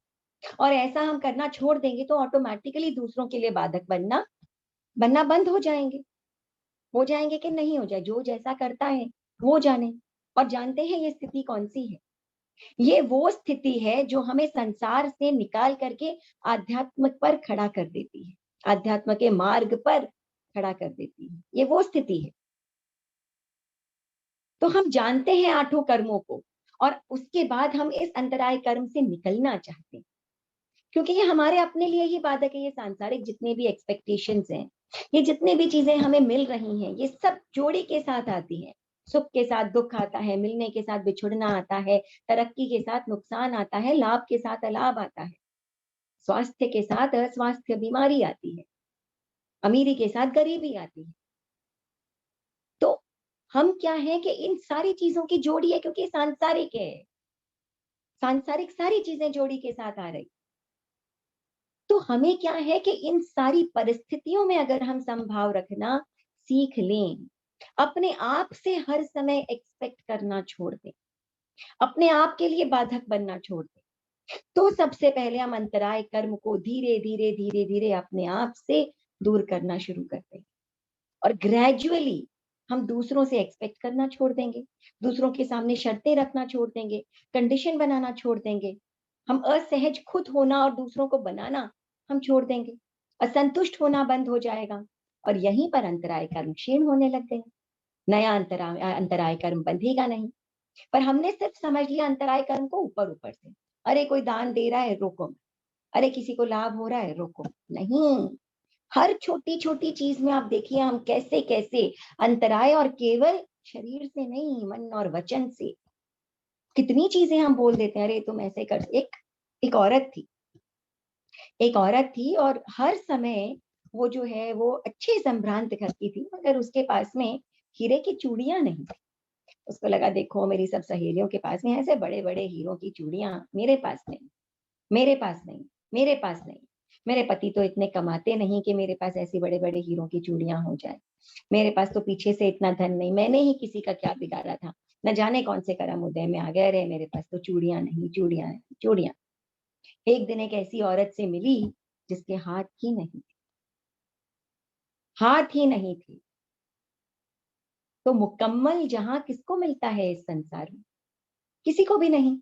और ऐसा हम करना छोड़ देंगे तो ऑटोमेटिकली दूसरों के लिए बाधक बनना बनना बंद हो जाएंगे। हो जाएंगे कि नहीं हो जाए, जो जैसा करता है वो जाने। और जानते हैं ये स्थिति कौन सी है? ये वो स्थिति है जो हमें संसार से निकाल करके आध्यात्म पर खड़ा कर देती है, आध्यात्म के मार्ग पर खड़ा कर देती है। ये वो स्थिति है। तो हम जानते हैं आठों कर्मों को, और उसके बाद हम इस अंतराय कर्म से निकलना चाहते हैं। क्योंकि ये हमारे अपने लिए ही बाधक है। ये सांसारिक जितने भी एक्सपेक्टेशंस हैं, ये जितने भी चीजें हमें मिल रही हैं, ये सब जोड़ी के साथ आती हैं। सुख के साथ दुख आता है, मिलने के साथ बिछुड़ना आता है, तरक्की के साथ नुकसान आता है, लाभ के साथ अलाभ आता है, स्वास्थ्य के साथ अस्वास्थ्य बीमारी आती है, अमीरी के साथ गरीबी आती है। तो हम क्या है कि इन सारी चीजों की जोड़ी है, क्योंकि सांसारिक है। सांसारिक सारी चीजें जोड़ी के साथ आ रही। तो हमें क्या है कि इन सारी परिस्थितियों में अगर हम समभाव रखना सीख लें, अपने आप से हर समय एक्सपेक्ट करना छोड़ दें, अपने आप के लिए बाधक बनना छोड़ दें, तो सबसे पहले हम अंतराय कर्म को धीरे धीरे धीरे धीरे अपने आप से दूर करना शुरू कर देंगे। और ग्रेजुअली हम दूसरों से एक्सपेक्ट करना छोड़ देंगे, दूसरों के सामने शर्तें रखना छोड़ देंगे, कंडीशन बनाना छोड़ देंगे। हम असहज खुद होना और दूसरों को बनाना हम छोड़ देंगे। असंतुष्ट होना बंद हो जाएगा और यहीं पर अंतराय कर्म क्षीण होने लग गए। नया अंतराय कर्म बंधेगा नहीं। पर हमने सिर्फ समझ लिया अंतराय कर्म को ऊपर ऊपर से। अरे कोई दान दे रहा है, रोको। अरे किसी को लाभ हो रहा है, रोको। नहीं, हर छोटी छोटी चीज में आप देखिए हम कैसे कैसे अंतराय, और केवल शरीर से नहीं, मन और वचन से कितनी चीजें हम बोल देते हैं। अरे तुम ऐसे कर। एक औरत थी, एक औरत थी और हर समय वो जो है वो अच्छे संभ्रांत करती थी, मगर उसके पास में हीरे की चूड़ियां नहीं थी। उसको लगा देखो मेरी सब सहेलियों के पास में ऐसे बड़े बड़े हीरों की चूड़ियां, मेरे पास नहीं, मेरे पास नहीं, मेरे पास नहीं। मेरे पति तो इतने कमाते नहीं कि मेरे पास ऐसी बड़े बड़े हीरों की चूड़ियां हो जाए। मेरे पास तो पीछे से इतना धन नहीं, मैंने ही किसी का क्या बिगाड़ा था, न जाने कौन से कर्म उदय में आ गए। रे मेरे पास तो चूड़ियां नहीं, चूड़ियां हैं, चूड़ियां। एक दिन एक ऐसी औरत से मिली जिसके हाथ ही नहीं, हाथ ही नहीं थी। तो मुकम्मल जहां किसको मिलता है इस संसार में? किसी को भी नहीं।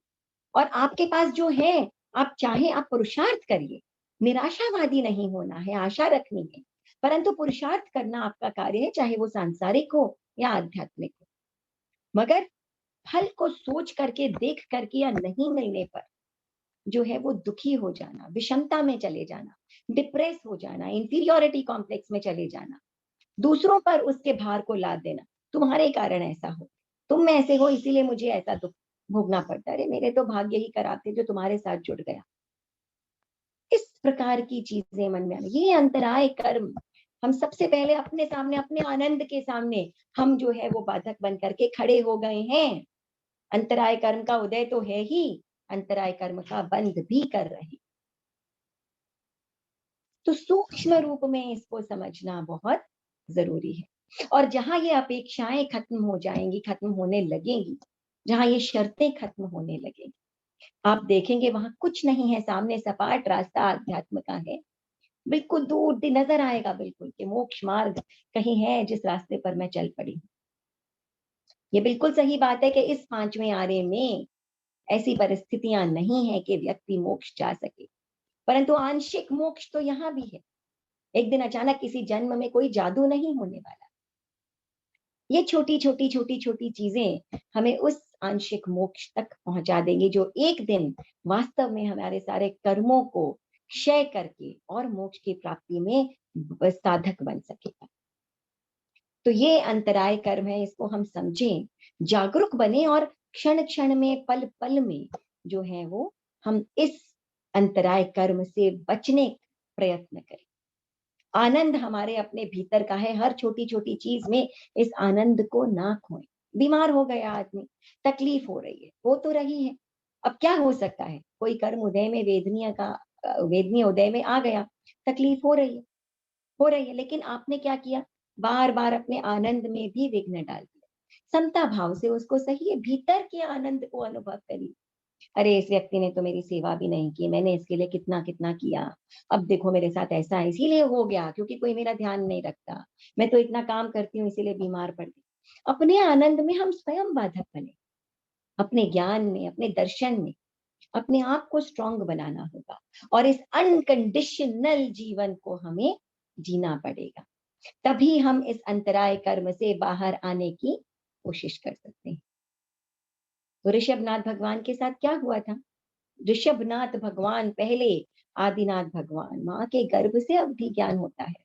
और आपके पास जो है, आप चाहे आप पुरुषार्थ करिए, निराशावादी नहीं होना है, आशा रखनी है, परंतु पुरुषार्थ करना आपका कार्य है, चाहे वो सांसारिक हो या आध्यात्मिक हो। मगर फल को सोच करके, देख करके या नहीं मिलने पर जो है वो दुखी हो जाना, विषमता में चले जाना, डिप्रेस हो जाना, इंफीरियोरिटी कॉम्प्लेक्स में चले जाना, दूसरों पर उसके भार को लाद देना, तुम्हारे कारण ऐसा हो, तुम ऐसे हो इसीलिए मुझे ऐसा दुख भोगना पड़ता है। अरे मेरे तो भाग्य ही खराब थे जो तुम्हारे साथ जुड़ गया। इस प्रकार की चीजें मन में आने, ये अंतराय कर्म। हम सबसे पहले अपने सामने, अपने आनंद के सामने हम जो है वो बाधक बन करके खड़े हो गए हैं। अंतराय कर्म का उदय तो है ही, अंतराय कर्म का बंध भी कर रहे। तो सूक्ष्म रूप में इसको समझना बहुत जरूरी है। और जहां ये अपेक्षाएं खत्म हो जाएंगी, खत्म होने लगेंगी, जहां ये शर्तें खत्म होने लगेंगी, आप देखेंगे वहां कुछ नहीं है, सामने सपाट रास्ता आध्यात्म का है। बिल्कुल दूर नजर आएगा बिल्कुल कि मोक्ष मार्ग कहीं है जिस रास्ते पर मैं चल पड़ी हूँ। ये बिल्कुल सही बात है कि इस पांचवें आरे में ऐसी परिस्थितियां नहीं है कि व्यक्ति मोक्ष जा सके, परंतु आंशिक मोक्ष तो यहाँ भी है। एक दिन अचानक किसी जन्म में कोई जादू नहीं होने वाला। ये छोटी छोटी छोटी छोटी चीजें हमें उस आंशिक मोक्ष तक पहुंचा देंगी, जो एक दिन वास्तव में हमारे सारे कर्मों को क्षय करके और मोक्ष की प्राप्ति में साधक बन सकेगा। तो ये अंतराय कर्म है, इसको हम समझें, जागरूक बने और क्षण क्षण में, पल पल में जो है वो हम इस अंतराय कर्म से बचने का प्रयत्न करें। आनंद हमारे अपने भीतर का है, हर छोटी छोटी चीज में इस आनंद को ना खोएं। बीमार हो गया आदमी, तकलीफ हो रही है, हो तो रही है, अब क्या हो सकता है? कोई कर्म उदय में वेदनीय उदय में आ गया, तकलीफ हो रही है, हो रही है, लेकिन आपने क्या किया? बार बार अपने आनंद में भी विघ्न डाल दिया। समता भाव से उसको सही है, भीतर के आनंद को अनुभव करिए। अरे इस व्यक्ति ने तो मेरी सेवा भी नहीं की, मैंने इसके लिए कितना कितना किया, अब देखो मेरे साथ ऐसा है, इसीलिए हो गया क्योंकि कोई मेरा ध्यान नहीं रखता। मैं तो इतना काम करती हूँ इसीलिए बीमार पड़ गई। अपने आनंद में हम स्वयं बाधक बने, अपने ज्ञान में, अपने दर्शन में अपने आप को स्ट्रांग बनाना होगा, और इस अनकंडीशनल जीवन को हमें जीना पड़ेगा। तभी हम इस अंतराय कर्म से बाहर आने की कोशिश कर सकते हैं। तो ऋषभनाथ भगवान के साथ क्या हुआ था? ऋषभनाथ भगवान पहले, आदिनाथ भगवान, माँ के गर्भ से अवधि ज्ञान होता है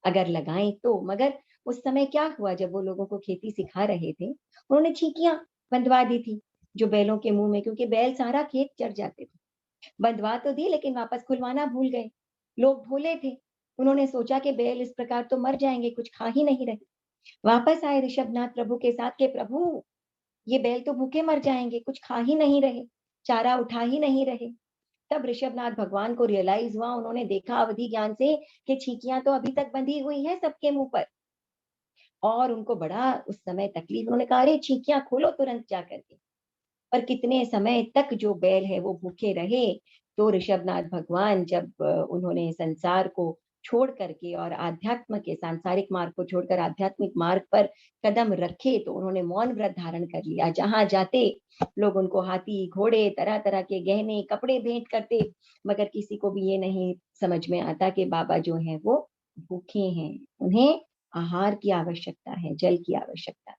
अगर लगाएं तो। मगर उस समय क्या हुआ, जब वो लोगों को खेती सिखा रहे थे, उन्होंने छींकियां बंधवा दी थी जो बैलों के मुंह में, क्योंकि बैल सारा खेत चर जाते थे। बंधवा तो दी लेकिन वापस खुलवाना भूल गए। लोग भूले थे। उन्होंने सोचा कि बैल इस प्रकार तो मर जाएंगे, कुछ खा ही नहीं रहे। वापस आए ऋषभनाथ प्रभु के साथ के प्रभु, ये बैल तो भूखे मर जाएंगे, कुछ खा ही नहीं रहे, चारा उठा ही नहीं रहे। तब ऋषभनाथ भगवान को रियलाइज हुआ, उन्होंने देखा अवधि ज्ञान से कि छींकियां तो अभी तक बंधी हुई है सबके मुंह पर। और उनको बड़ा उस समय तकलीफ, उन्होंने कहा अरे छींकियां खोलो तुरंत जा करके। पर कितने समय तक जो बैल है वो भूखे रहे। तो ऋषभनाथ भगवान जब उन्होंने संसार को छोड़ करके और आध्यात्म के सांसारिक मार्ग को छोड़कर आध्यात्मिक मार्ग पर कदम रखे, तो उन्होंने मौन व्रत धारण कर लिया। जहां जाते लोग उनको हाथी घोड़े तरह तरह के गहने कपड़े भेंट करते, मगर किसी को भी ये नहीं समझ में आता कि बाबा जो है वो भूखे हैं, उन्हें आहार की आवश्यकता है, जल की आवश्यकता।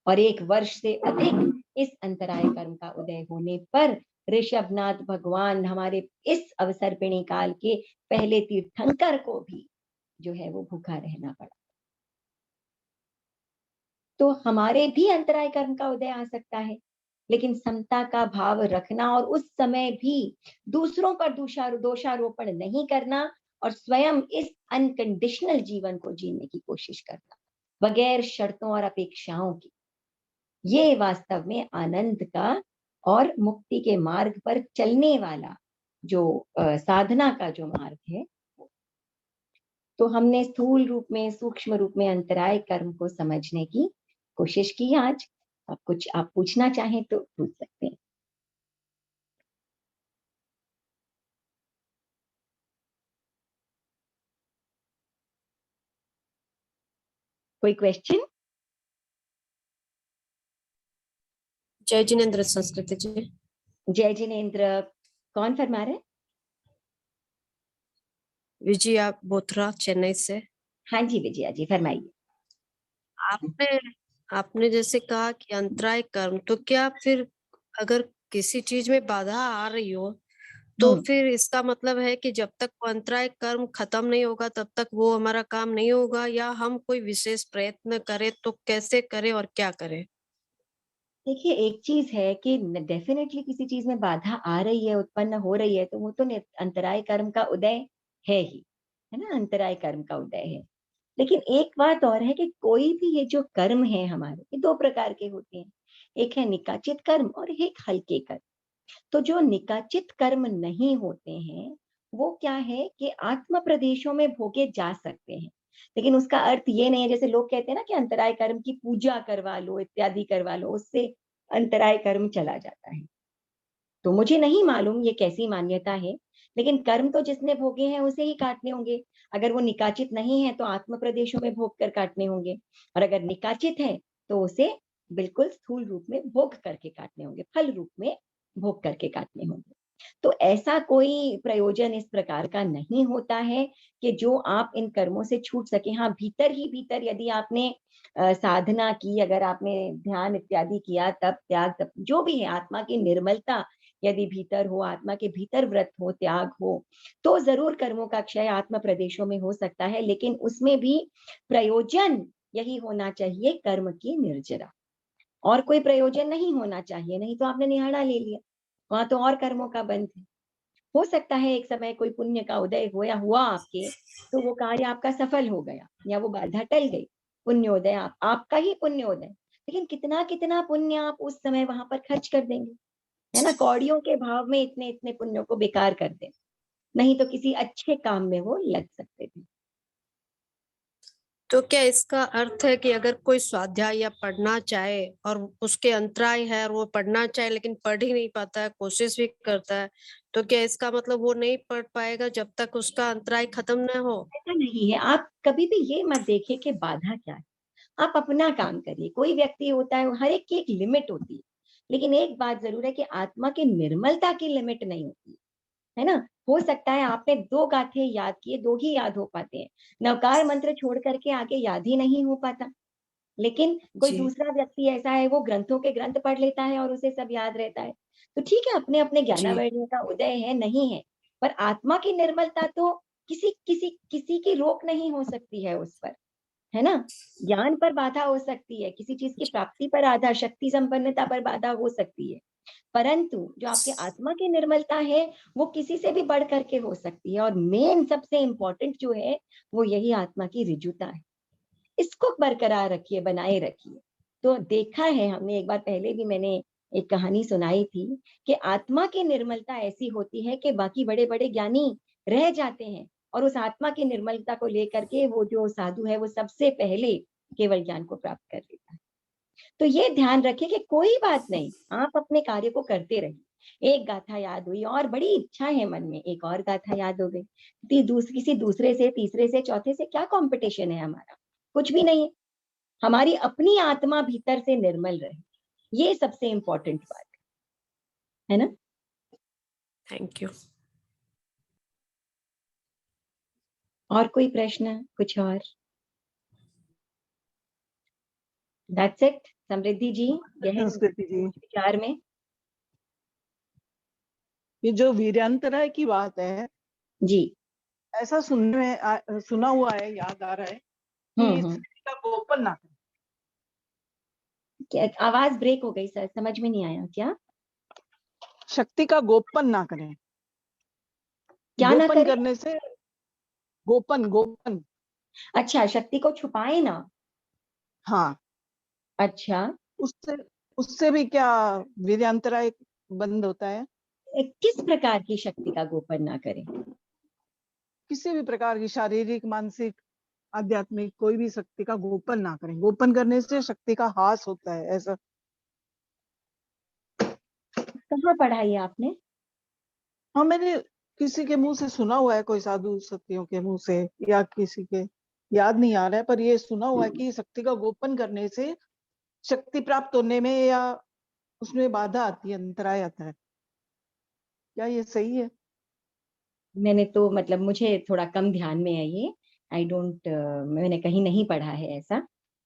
और 1 वर्ष से अधिक इस अंतराय कर्म का उदय होने पर ऋषभनाथ भगवान, हमारे इस अवसर्पिणी काल के पहले तीर्थंकर को भी जो है वो भूखा रहना पड़ा। तो हमारे भी अंतराय कर्म का उदय आ सकता है, लेकिन समता का भाव रखना और उस समय भी दूसरों पर दोषारोपण नहीं करना और स्वयं इस अनकंडीशनल जीवन को जीने की कोशिश करना बगैर शर्तों और अपेक्षाओं की। ये वास्तव में आनंद का और मुक्ति के मार्ग पर चलने वाला जो साधना का जो मार्ग है। तो हमने स्थूल रूप में, सूक्ष्म रूप में अंतराय कर्म को समझने की कोशिश की आज। अब कुछ आप पूछना चाहें तो पूछ सकते हैं। कोई क्वेश्चन? जय जिनेन्द्र संस्कृति जी। जय जिनेन्द्र। कौन फरमा रहे? विजया बोथरा, चेन्नई से। हाँ जी विजया जी, फरमाइए। आपने आपने जैसे कहा कि अंतराय कर्म, तो क्या फिर अगर किसी चीज में बाधा आ रही हो तो फिर इसका मतलब है कि जब तक वो अंतराय कर्म खत्म नहीं होगा तब तक वो हमारा काम नहीं होगा, या हम कोई विशेष प्रयत्न करें तो कैसे करें और क्या करें? देखिए, एक चीज है कि डेफिनेटली किसी चीज में बाधा आ रही है, उत्पन्न हो रही है, तो वो तो अंतराय कर्म का उदय है ही, है ना, अंतराय कर्म का उदय है। लेकिन एक बात और है कि कोई भी ये जो कर्म है हमारे, ये 2 प्रकार के होते हैं। एक है निकाचित कर्म और एक हल्के कर्म। तो जो निकाचित कर्म नहीं होते हैं, वो क्या है कि आत्म प्रदेशों में भोगे जा सकते हैं। लेकिन उसका अर्थ ये नहीं है, जैसे लोग कहते हैं ना कि अंतराय कर्म की पूजा करवा लो, इत्यादि करवा लो, उससे अंतराय कर्म चला जाता है। तो मुझे नहीं मालूम ये कैसी मान्यता है, लेकिन कर्म तो जिसने भोगे हैं उसे ही काटने होंगे। अगर वो निकाचित नहीं है तो आत्म प्रदेशों में भोग कर काटने होंगे, और अगर निकाचित है तो उसे बिल्कुल स्थूल रूप में भोग करके काटने होंगे, फल रूप में भोग करके काटने होंगे। तो ऐसा कोई प्रयोजन इस प्रकार का नहीं होता है कि जो आप इन कर्मों से छूट सके। हाँ, भीतर ही भीतर यदि आपने साधना की, अगर आपने ध्यान इत्यादि किया, तप त्याग, तप जो भी है, आत्मा की निर्मलता यदि भीतर हो, आत्मा के भीतर व्रत हो, त्याग हो, तो जरूर कर्मों का क्षय आत्म प्रदेशों में हो सकता है। लेकिन उसमें भी प्रयोजन यही होना चाहिए, कर्म की निर्जरा। और कोई प्रयोजन नहीं होना चाहिए, नहीं तो आपने निहाड़ा ले लिया, वहां तो और कर्मों का बंध है। हो सकता है एक समय कोई पुण्य का उदय हुआ आपके, तो वो कार्य आपका सफल हो गया या वो बाधा टल गई, पुण्योदय आपका ही पुण्योदय। लेकिन कितना कितना पुण्य आप उस समय वहां पर खर्च कर देंगे, है ना, कौड़ियों के भाव में इतने इतने पुण्यों को बेकार कर दे, नहीं तो किसी अच्छे काम में वो लग सकते थे। तो क्या इसका अर्थ है कि अगर कोई स्वाध्याय या पढ़ना चाहे और उसके अंतराय है और वो पढ़ना चाहे लेकिन पढ़ ही नहीं पाता है, कोशिश भी करता है, तो क्या इसका मतलब वो नहीं पढ़ पाएगा जब तक उसका अंतराय खत्म न हो? ऐसा नहीं है, आप कभी भी ये मत देखिए कि बाधा क्या है। आप अपना काम करिए। कोई व्यक्ति होता है, हर एक की एक लिमिट होती है, लेकिन एक बात जरूर है कि आत्मा की निर्मलता की लिमिट नहीं होती है ना। हो सकता है आपने 2 गाथे याद किए, 2 ही याद हो पाते हैं, नवकार मंत्र छोड़ करके आगे याद ही नहीं हो पाता। लेकिन कोई जी, दूसरा व्यक्ति ऐसा है, वो ग्रंथों के ग्रंथ पढ़ लेता है और उसे सब याद रहता है। तो ठीक है, अपने अपने जी, ज्ञानावर्ण का उदय है, नहीं है, पर आत्मा की निर्मलता तो किसी किसी किसी की रोक नहीं हो सकती है उस पर, है ना? ज्ञान पर बाधा हो सकती है, किसी चीज की प्राप्ति पर आधा, शक्ति संपन्नता पर बाधा हो सकती है, परंतु जो आपके आत्मा की निर्मलता है, वो किसी से भी बढ़ करके हो सकती है। और मेन सबसे इंपॉर्टेंट जो है, वो यही आत्मा की ऋजुता है। इसको बरकरार रखिए, बनाए रखिए। तो देखा है हमने, एक बार पहले भी मैंने एक कहानी सुनाई थी कि आत्मा की निर्मलता ऐसी होती है कि बाकी बड़े बड़े ज्ञानी रह जाते हैं, और उस आत्मा की निर्मलता को लेकर के वो जो साधु है, वो सबसे पहले केवल ज्ञान को प्राप्त कर लेता है। तो ये ध्यान रखिए कि कोई बात नहीं, आप अपने कार्य को करते रहिए। एक गाथा याद हुई और बड़ी इच्छा है मन में, एक और गाथा याद हो गई, किसी दूसरे से, तीसरे से, चौथे से क्या कंपटीशन है हमारा? कुछ भी नहीं है। हमारी अपनी आत्मा भीतर से निर्मल रहे, ये सबसे इंपॉर्टेंट बात है ना? Thank you. और कोई प्रश्न, कुछ और? दैट्स इट समृद्धि जी, यह संस्कृति जी, विचार में। ये जो वीर्यांतरा की बात है, जी। ऐसा सुनने में सुना हुआ है, याद आ रहा है कि हम्म। स्त्री का गोपन ना करें। आवाज ब्रेक हो गई सर, समझ में नहीं आया क्या? शक्ति का गोपन ना करें। क्या ना गोपन करे? करने से, गोपन गोपन, अच्छा, शक्ति को छुपाए ना। हाँ, अच्छा, उससे उससे भी क्या वीर्यांतरा एक बंद होता है? किस प्रकार की शक्ति का गोपन ना करें? किसी भी प्रकार की शारीरिक, मानसिक, आध्यात्मिक कोई भी शक्ति का गोपन ना करें। गोपन करने से शक्ति का ह्रास होता है, ऐसा। कहाँ पढ़ा ये आपने? हाँ, मैंने किसी के मुंह से सुना हुआ है, कोई साधु सत्यों के मुंह से, या किसी के, याद नहीं आ रहा है, पर ये सुना हुआ है कि शक्ति का गोपन करने से शक्ति प्राप्त होने में या उसमें बाधा आती है, अंतराय आता है। क्या ये सही है? मैंने तो मतलब मुझे थोड़ा कम ध्यान में है ये। आई डोंट, मैंने कहीं नहीं पढ़ा है ऐसा।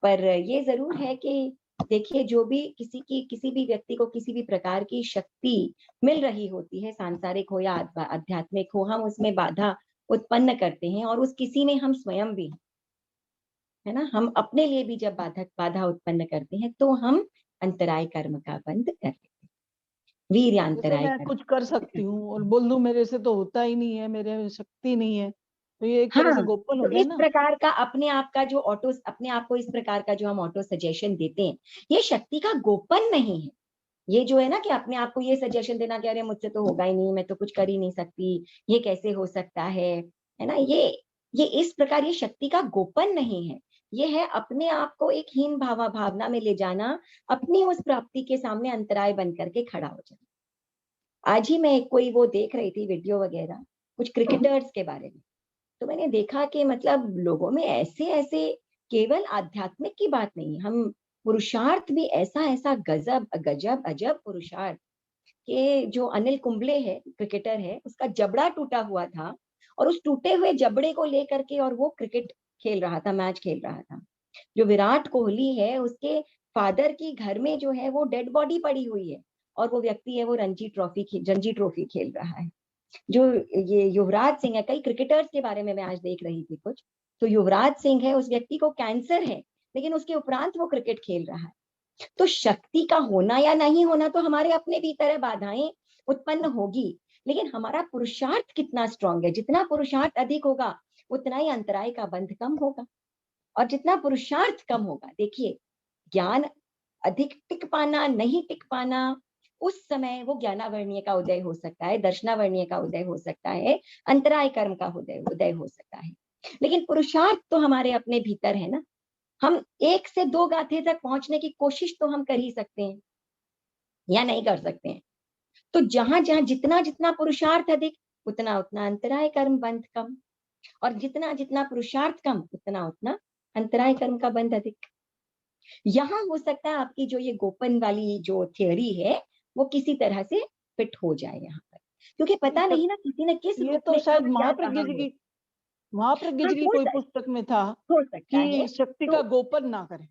पर ये जरूर है कि देखिए, जो भी किसी भी व्यक्ति को किसी भी प्रकार की शक्ति मिल रही होती है, सांसारिक हो या आध्यात्मिक हो, हम उसमें बाधा उत्पन्न करते हैं, और उस किसी में हम स्वयं भी हैं, है ना? हम अपने लिए भी जब बाधा बाधा उत्पन्न करते हैं, तो हम अंतराय कर्म का बंध कर लेते हैं, जैसे वीर्यांतराय मैं कर्म कुछ कर बंद कर सकती लेते हूँ और हैं। बोल दूं मेरे से तो होता ही नहीं है, मेरे में शक्ति नहीं है, तो ये एक तरह से हाँ, गोपन हो तो गया इस ना। प्रकार का अपने आप का जो ऑटो, अपने आप को इस प्रकार का जो हम ऑटो सजेशन देते हैं, ये शक्ति का गोपन नहीं है। ये जो है ना कि अपने आप को ये सजेशन देना कि अरे मुझसे तो होगा ही नहीं, मैं तो कुछ कर ही नहीं सकती, ये कैसे हो सकता है ना? ये इस प्रकार ये शक्ति का गोपन नहीं है। ये है अपने आप को एक हीन भावना में ले जाना, अपनी उस प्राप्ति के सामने अंतराय बन करके खड़ा हो जाना। आज ही मैं कोई वो देख रही थी वीडियो वगैरह, कुछ क्रिकेटर्स के बारे में। तो मैंने देखा कि मतलब लोगों में ऐसे ऐसे, केवल आध्यात्मिक की बात नहीं, हम पुरुषार्थ भी ऐसा ऐसा गजब गजब अजब पुरुषार्थ, कि जो अनिल कुंबले है, क्रिकेटर है, उसका जबड़ा टूटा हुआ था, और उस टूटे हुए जबड़े को लेकर के और वो क्रिकेट खेल रहा था, मैच खेल रहा था। जो विराट कोहली है, उसके फादर की घर में जो है वो डेड बॉडी पड़ी हुई है, और वो व्यक्ति है, वो रणजी ट्रॉफी खेल रहा है। जो ये युवराज सिंह है, कई क्रिकेटर्स के बारे में मैं आज देख रही थी कुछ, तो युवराज सिंह है, उस व्यक्ति को कैंसर है, लेकिन उसके उपरांत वो क्रिकेट खेल रहा है। तो शक्ति का होना या नहीं होना तो हमारे अपने भीतर है, बाधाएं उत्पन्न होगी, लेकिन हमारा पुरुषार्थ कितना स्ट्रांग है, जितना पुरुषार्थ अधिक होगा, उतना ही अंतराय का बंध कम होगा। और जितना पुरुषार्थ कम होगा, देखिए, ज्ञान अधिक टिक पाना, नहीं टिक पाना, उस समय वो ज्ञानावर्णीय का उदय हो सकता है, दर्शनावर्णीय का उदय हो सकता है, अंतराय कर्म का उदय उदय हो सकता है, लेकिन पुरुषार्थ तो हमारे अपने भीतर है ना। हम एक से दो गाथे तक पहुंचने की कोशिश तो हम कर ही सकते हैं, या नहीं कर सकते हैं? तो जहां जहां जितना जितना पुरुषार्थ अधिक, उतना उतना अंतराय कर्म बंध कम, और जितना जितना पुरुषार्थ कम, उतना उतना अंतराय कर्म का बंध अधिक। यहाँ हो सकता है आपकी जो ये गोपन वाली जो थियोरी है, वो किसी तरह से फिट हो जाए यहाँ पर, क्योंकि पता नहीं ना किसी ने किस ये रूप तो में शायद कब क्या कहा हो। महाप्रज्ञ हाँ, जी की कोई पुस्तक में था हो सकता है। कि शक्ति तो का गोपन ना करें।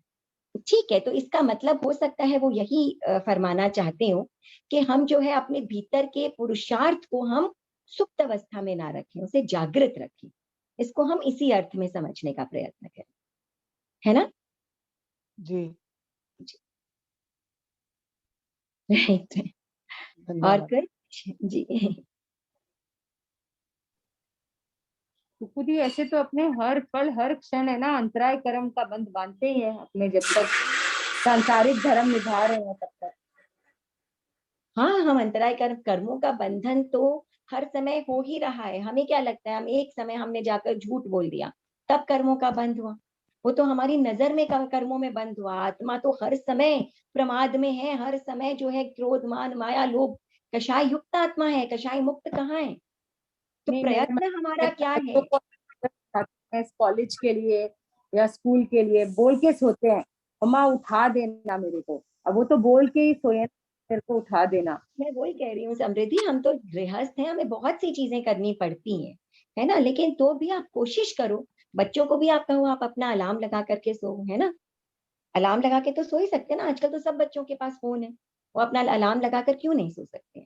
ठीक है, तो इसका मतलब हो सकता है वो यही फरमाना चाहते हो कि हम जो है अपने भीतर के पुरुषार्थ को हम सुप्त अवस्था में ना रखें, उसे जागृत रखें। इसको हम इसी अर्थ में समझने का प्रयत्न करें, है ना? जी, जी, राइट। और धन्यवाद। कुछ? जी। फूफू जी ऐसे तो अपने हर पल हर क्षण है ना अंतराय कर्म का बंध बांधते ही है अपने, जब तक सांसारिक धर्म निभा रहे हैं तब तक। हाँ, हम अंतराय कर्मों का बंधन तो हर समय हो ही रहा है। हमें क्या लगता है, हम एक समय हमने जाकर झूठ बोल दिया, तब कर्मों का बंध हुआ। वो तो हमारी नजर में कर्मों में बंध हुआ। आत्मा तो हर समय प्रमाद में है, हर समय जो है क्रोध, मान, माया, लोभ, कषाय युक्त आत्मा है, कषाय मुक्त कहाँ है? तो नहीं मेरे प्रयत्न हमारा क्या बच्चों है? को कॉलेज के लिए या स्कूल के लिए बोल के सोते हैं, अम्मा उठा देना मेरे को, अब वो तो बोल के ही सोए मेरे को उठा देना। मैं वही कह रही हूँ समृद्धि, हम तो गृहस्थ हैं, हमें बहुत सी चीजें करनी पड़ती हैं, है ना? लेकिन तो भी आप कोशिश करो, बच्चों को भी आप कहो आप अपना अलार्म लगा करके सो, है ना? अलार्म लगा के तो सो ही सकते हैं ना, आजकल तो सब बच्चों के पास फोन है। वो अपना अलार्म लगा कर क्यों नहीं सो सकते हैं?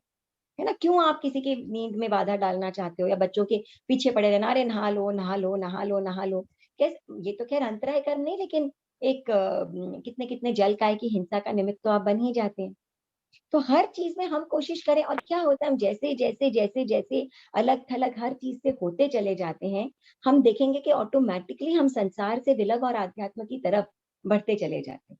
है ना? क्यों आप किसी की नींद में बाधा डालना चाहते हो, या बच्चों के पीछे पड़े रहना, अरे नहा लो नहा लो नहा लो नहा लो। कैसे? ये तो खैर अंतराय कर्म नहीं, लेकिन एक कितने कितने जल काय की हिंसा का निमित्त तो आप बन ही जाते हैं। तो हर चीज में हम कोशिश करें, और क्या होता है, हम जैसे जैसे जैसे जैसे अलग थलग हर चीज से होते चले जाते हैं, हम देखेंगे कि ऑटोमेटिकली हम संसार से विलग और आध्यात्म की तरफ बढ़ते चले जाते हैं।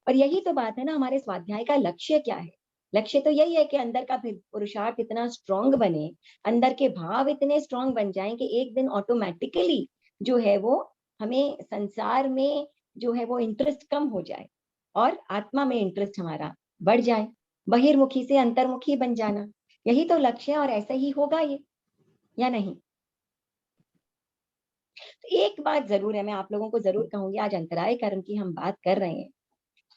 और यही तो बात है ना, हमारे स्वाध्याय का लक्ष्य क्या है? लक्ष्य तो यही है कि अंदर का पुरुषार्थ इतना स्ट्रांग बने, अंदर के भाव इतने स्ट्रांग बन जाएं कि एक दिन ऑटोमेटिकली जो है वो हमें संसार में जो है वो इंटरेस्ट कम हो जाए, और आत्मा में इंटरेस्ट हमारा बढ़ जाए, बहिर्मुखी से अंतर्मुखी बन जाना। यही तो लक्ष्य है, और ऐसा ही होगा ये, या नहीं? तो एक बात जरूर है, मैं आप लोगों को जरूर कहूंगी, आज अंतराय कर्म की हम बात कर रहे हैं।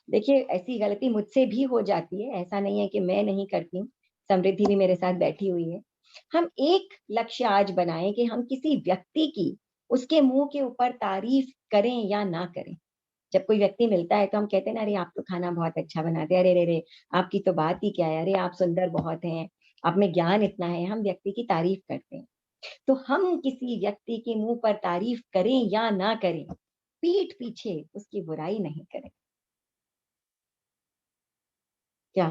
देखिए, ऐसी गलती मुझसे भी हो जाती है, ऐसा नहीं है कि मैं नहीं करती हूँ। समृद्धि भी मेरे साथ बैठी हुई है। हम एक लक्ष्य आज बनाएं कि हम किसी व्यक्ति की उसके मुंह के ऊपर तारीफ करें या ना करें। जब कोई व्यक्ति मिलता है तो हम कहते हैं ना, अरे आप तो खाना बहुत अच्छा बनाते हैं, अरे रे रे आपकी तो बात ही क्या है, अरे आप सुंदर बहुत हैं, आप में ज्ञान इतना है, हम व्यक्ति की तारीफ करते हैं। तो हम किसी व्यक्ति के मुंह पर तारीफ करें या ना करें, पीठ पीछे उसकी बुराई नहीं करें। क्या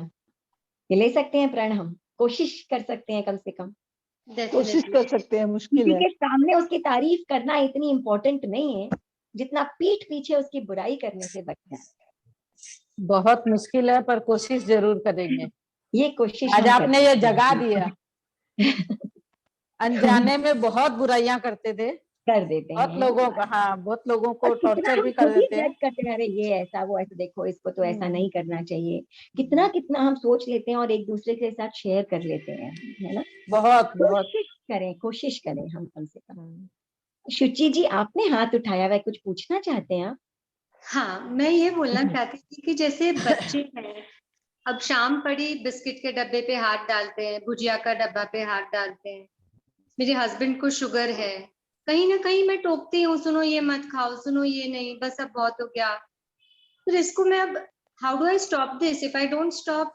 ये ले सकते हैं प्रण? हम कोशिश कर सकते हैं कम से कम। कोशिश डेफिनेटली। कर सकते हैं, मुश्किल किसी है। के सामने उसकी तारीफ करना इतनी इम्पोर्टेंट नहीं है जितना पीठ पीछे उसकी बुराई करने से बचना बहुत मुश्किल है पर कोशिश जरूर करेंगे। है। ये कोशिश आज हम आपने ये करते जगा हैं। दिया। अनजाने में बहुत बुराइयां करते थे, कर देते बहुत हैं लोगों को, हाँ बहुत लोगों और को कितना टॉर्चर हम भी कर खुद ही देते हैं। जज करते हैं, अरे ये ऐसा वो ऐसा, देखो इसको तो ऐसा हम्म, नहीं करना चाहिए। कितना कितना हम सोच लेते हैं और एक दूसरे के साथ शेयर कर लेते हैं, है ना? बहुत बहुत। कोशिश करें हम कम से कम। हम्म, शुचि जी, आपने हाथ उठाया हुआ है, कुछ पूछना चाहते हैं आप? हाँ, मैं ये बोलना चाहती थी कि जैसे बच्चे हैं, अब शाम पड़ी बिस्किट के डब्बे पे हाथ डालते हैं, भुजिया का डब्बा पे हाथ डालते हैं। मेरे हस्बैंड को शुगर है, कहीं ना कहीं मैं टोकती हूँ, सुनो ये मत खाओ, सुनो ये नहीं, बस अब बहुत हो गया। फिर इसको मैं अब how do I stop this? If I don't stop,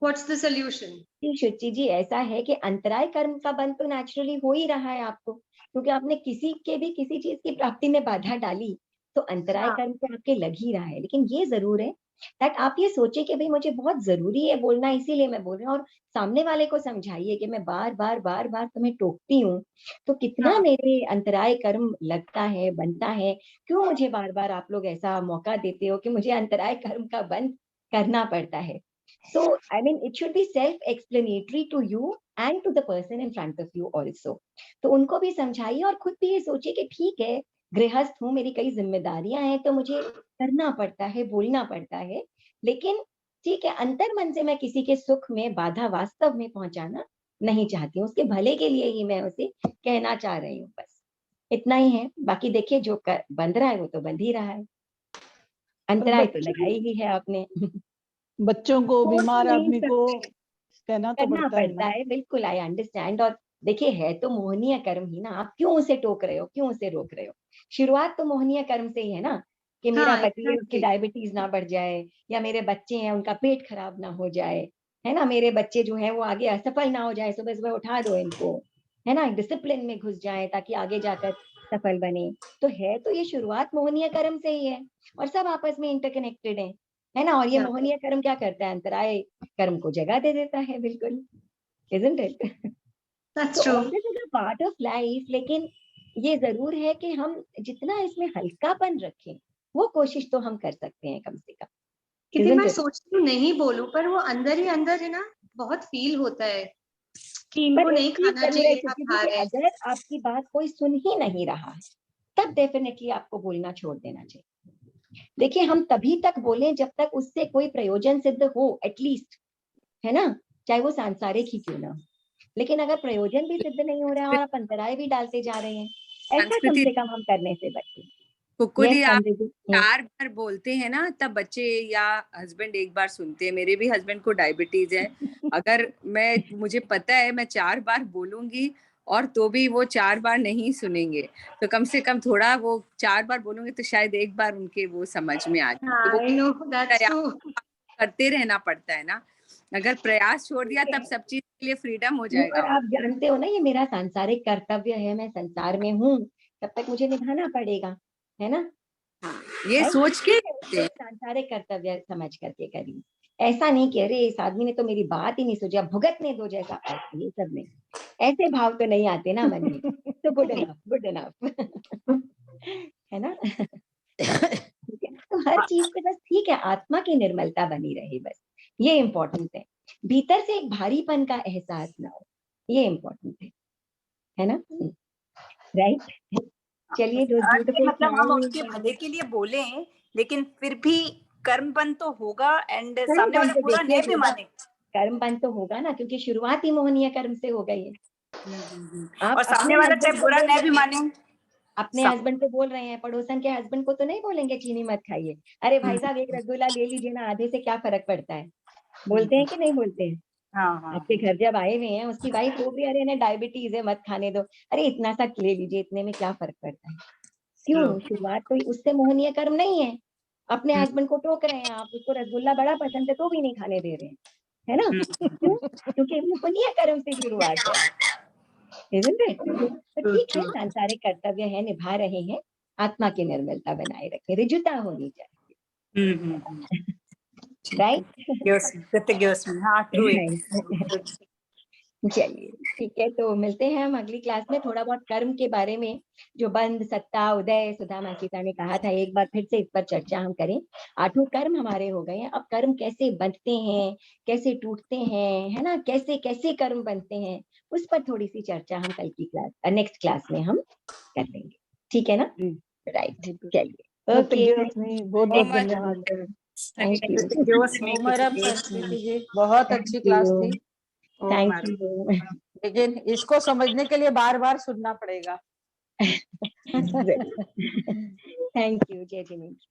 what's the solution? जी, शुचि जी, ऐसा है कि अंतराय कर्म का बंध तो नेचुरली हो ही रहा है आपको, क्योंकि आपने किसी के भी किसी चीज की प्राप्ति में बाधा डाली, तो अंतराय हाँ, कर्म तो आपके लग ही रहा है। लेकिन ये जरूर है दैट आप ये सोचे कि भाई मुझे बहुत जरूरी है बोलना, इसीलिए मैं बोल रही हूँ, और सामने वाले को समझाइए कि मैं बार बार तुम्हें टोकती हूँ तो कितना हाँ, मेरे अंतराय कर्म लगता है, बनता है। क्यों मुझे बार बार आप लोग ऐसा मौका देते हो कि मुझे अंतराय कर्म का बंध करना पड़ता है? So, I mean, it should be self-explanatory to you and to the person in front of you also. तो उनको भी समझाइए और खुद भी ये सोचिए कि ठीक है, गृहस्थ हूँ, मेरी कई जिम्मेदारियां हैं, तो मुझे करना पड़ता है, बोलना पड़ता है। लेकिन ठीक है, अंतर मन से मैं किसी के सुख में बाधा वास्तव में पहुंचाना नहीं चाहती हूँ, उसके भले के लिए ही मैं उसे कहना चाह रही हूँ, बस इतना ही है। बाकी देखिए, जो बंध रहा है वो तो बंध ही रहा है, और अंतराय तो लगाई ही है आपने। बच्चों को, सोच बीमार नहीं आदमी को सकते, कहना तो करना पड़ता है पड़ता ना। है, बिल्कुल आई अंडरस्टैंड। और देखिए, है तो मोहनीय कर्म ही ना, आप क्यों उसे टोक रहे हो, क्यों उसे रोक रहे हो? शुरुआत तो मोहनीय कर्म से ही है ना। कि मेरा हाँ, पति है उसकी exactly. डायबिटीज ना बढ़ जाए, या मेरे बच्चे हैं उनका पेट खराब ना हो जाए, है ना, मेरे बच्चे जो हैं वो आगे असफल ना हो जाए, सुबह सुबह उठा दो इनको, है ना, डिसिप्लिन में घुस जाए ताकि आगे जाकर सफल बने। तो है तो ये शुरुआत मोहनीय कर्म से ही है, और सब आपस में इंटरकनेक्टेड है ना। और ये Yeah. मोहनीय कर्म क्या करता है, अंतराय कर्म को जगह दे देता है, बिल्कुल, isn't it? That's तो true. All this is a part of life, लेकिन ये जरूर है कि हम जितना इसमें हल्कापन रखें वो कोशिश तो हम कर सकते हैं कम से कम। कितनी Isn't बार it? सोचती हूँ नहीं बोलूं, पर वो अंदर ही अंदर है ना, बहुत फील होता है कि इनको पर एक नहीं चीज खाना जरूर है चाहिए, आप क्योंकि खा देखिए, रहे हैं। अगर आपकी बात कोई सुन ही नहीं रहा है तब डेफिनेटली आपको बोलना छोड़ देना चाहिए। देखिए, हम तभी तक बोलें जब तक उससे कोई प्रयोजन सिद्ध हो, एटलीस्ट, है ना, चाहे वो सांसारिक ही क्यों ना हो। लेकिन अगर प्रयोजन भी सिद्ध नहीं हो रहा है और आप अंतराय भी डालते जा रहे हैं, ऐसा कम संस्कृति से कम हम करने से बचें। कुकुर यस जी, आप समृद्धि। 4 बार बोलते हैं ना, तब बच्चे या हस्बैंड 1 बार सुनते हैं। मेरे भी हस्बैंड को डायबिटीज है। अगर मुझे पता है मैं 4 बार बोलूंगी और तो भी वो 4 बार नहीं सुनेंगे, तो कम से कम थोड़ा वो 4 बार बोलूंगी तो शायद 1 बार उनके वो समझ में आ जाए। तो वो I know, that's प्रयास true. करते रहना पड़ता है ना। अगर प्रयास छोड़ दिया तब सब चीज के लिए फ्रीडम हो और जाएगा। आप जानते हो ना, ये मेरा सांसारिक कर्तव्य है, मैं संसार में हूँ, तब तक मुझे निभाना पड़ेगा, है ना। ये राइट? सोच के एक सांसारिक कर्तव्य समझ करके करिए। ऐसा नहीं कि अरे इस आदमी ने तो मेरी बात ही नहीं सोची, अब भुगतने दो जैसा, ये सब नहीं, ऐसे भाव तो नहीं आते ना मन में। तो गुड इनफ, गुड इनफ, है ना। ठीक है, तो हर चीज पे बस ठीक है, आत्मा की निर्मलता बनी रहे, बस ये इम्पोर्टेंट है। भीतर से एक भारीपन का एहसास ना हो, ये इम्पोर्टेंट है ना। राइट। चलिए, जो ब्यूटीफुल मतलब हम उसके भले के लिए बोले, लेकिन फिर भी कर्म बंद तो होगा, एंड सामने वाला बुरा नहीं भी माने। कर्म बंद तो होगा ना, क्योंकि शुरुआत ही मोहनीय कर्म से हो गई है। और सामने वाला चाहे बुरा नहीं भी माने, अपने हस्बैंड को बोल रहे हैं, पड़ोसन के हस्बैंड को तो नहीं बोलेंगे चीनी मत खाइए। अरे भाई साहब, एक रसगुल्ला ले लीजिए ना, आधे से क्या फर्क पड़ता है। बोलते हैं कि नहीं बोलते हैं। आपके घर जब आए हुए हैं, उसकी वाइफ बोल रही है अरे इन्हें डायबिटीज है, मत खाने दो। अरे इतना सा ले लीजिए, इतने में क्या फर्क पड़ता है। क्यों? शुरुआत तो उससे मोहनीय कर्म नहीं है। अपने हस्बैंड को टोक रहे हैं आप, उसको रसगुल्ला बड़ा पसंद है तो भी नहीं खाने दे रहे हैं, है ना। क्यों? क्योंकि मोहनीय कर्म से शुरुआत है, isn't it? तो ठीक है, सांसारिक कर्तव्य है, निभा रहे हैं, आत्मा की निर्मलता बनाए रखें, ऋजुता होनी चाहिए। राइट। चलिए, ठीक है, तो मिलते हैं हम अगली क्लास में। थोड़ा बहुत कर्म के बारे में, जो बंध, सत्ता, उदय, सुधा मासीता ने कहा था, एक बार फिर से इस पर चर्चा हम करें। 8 कर्म हमारे हो गए हैं, अब कर्म कैसे बनते हैं, कैसे टूटते हैं, है ना, कैसे कैसे कर्म बनते हैं, उस पर थोड़ी सी चर्चा हम कल की क्लास, नेक्स्ट क्लास में हम कर लेंगे। ठीक है ना। राइट। चलिए, ओके, बहुत बहुत धन्यवाद। Thank you. ओमरम संस्कृति जी, बहुत अच्छी क्लास थी। Thank you. लेकिन इसको समझने के लिए बार बार सुनना पड़ेगा। Thank you. जय जिनेन्द्र।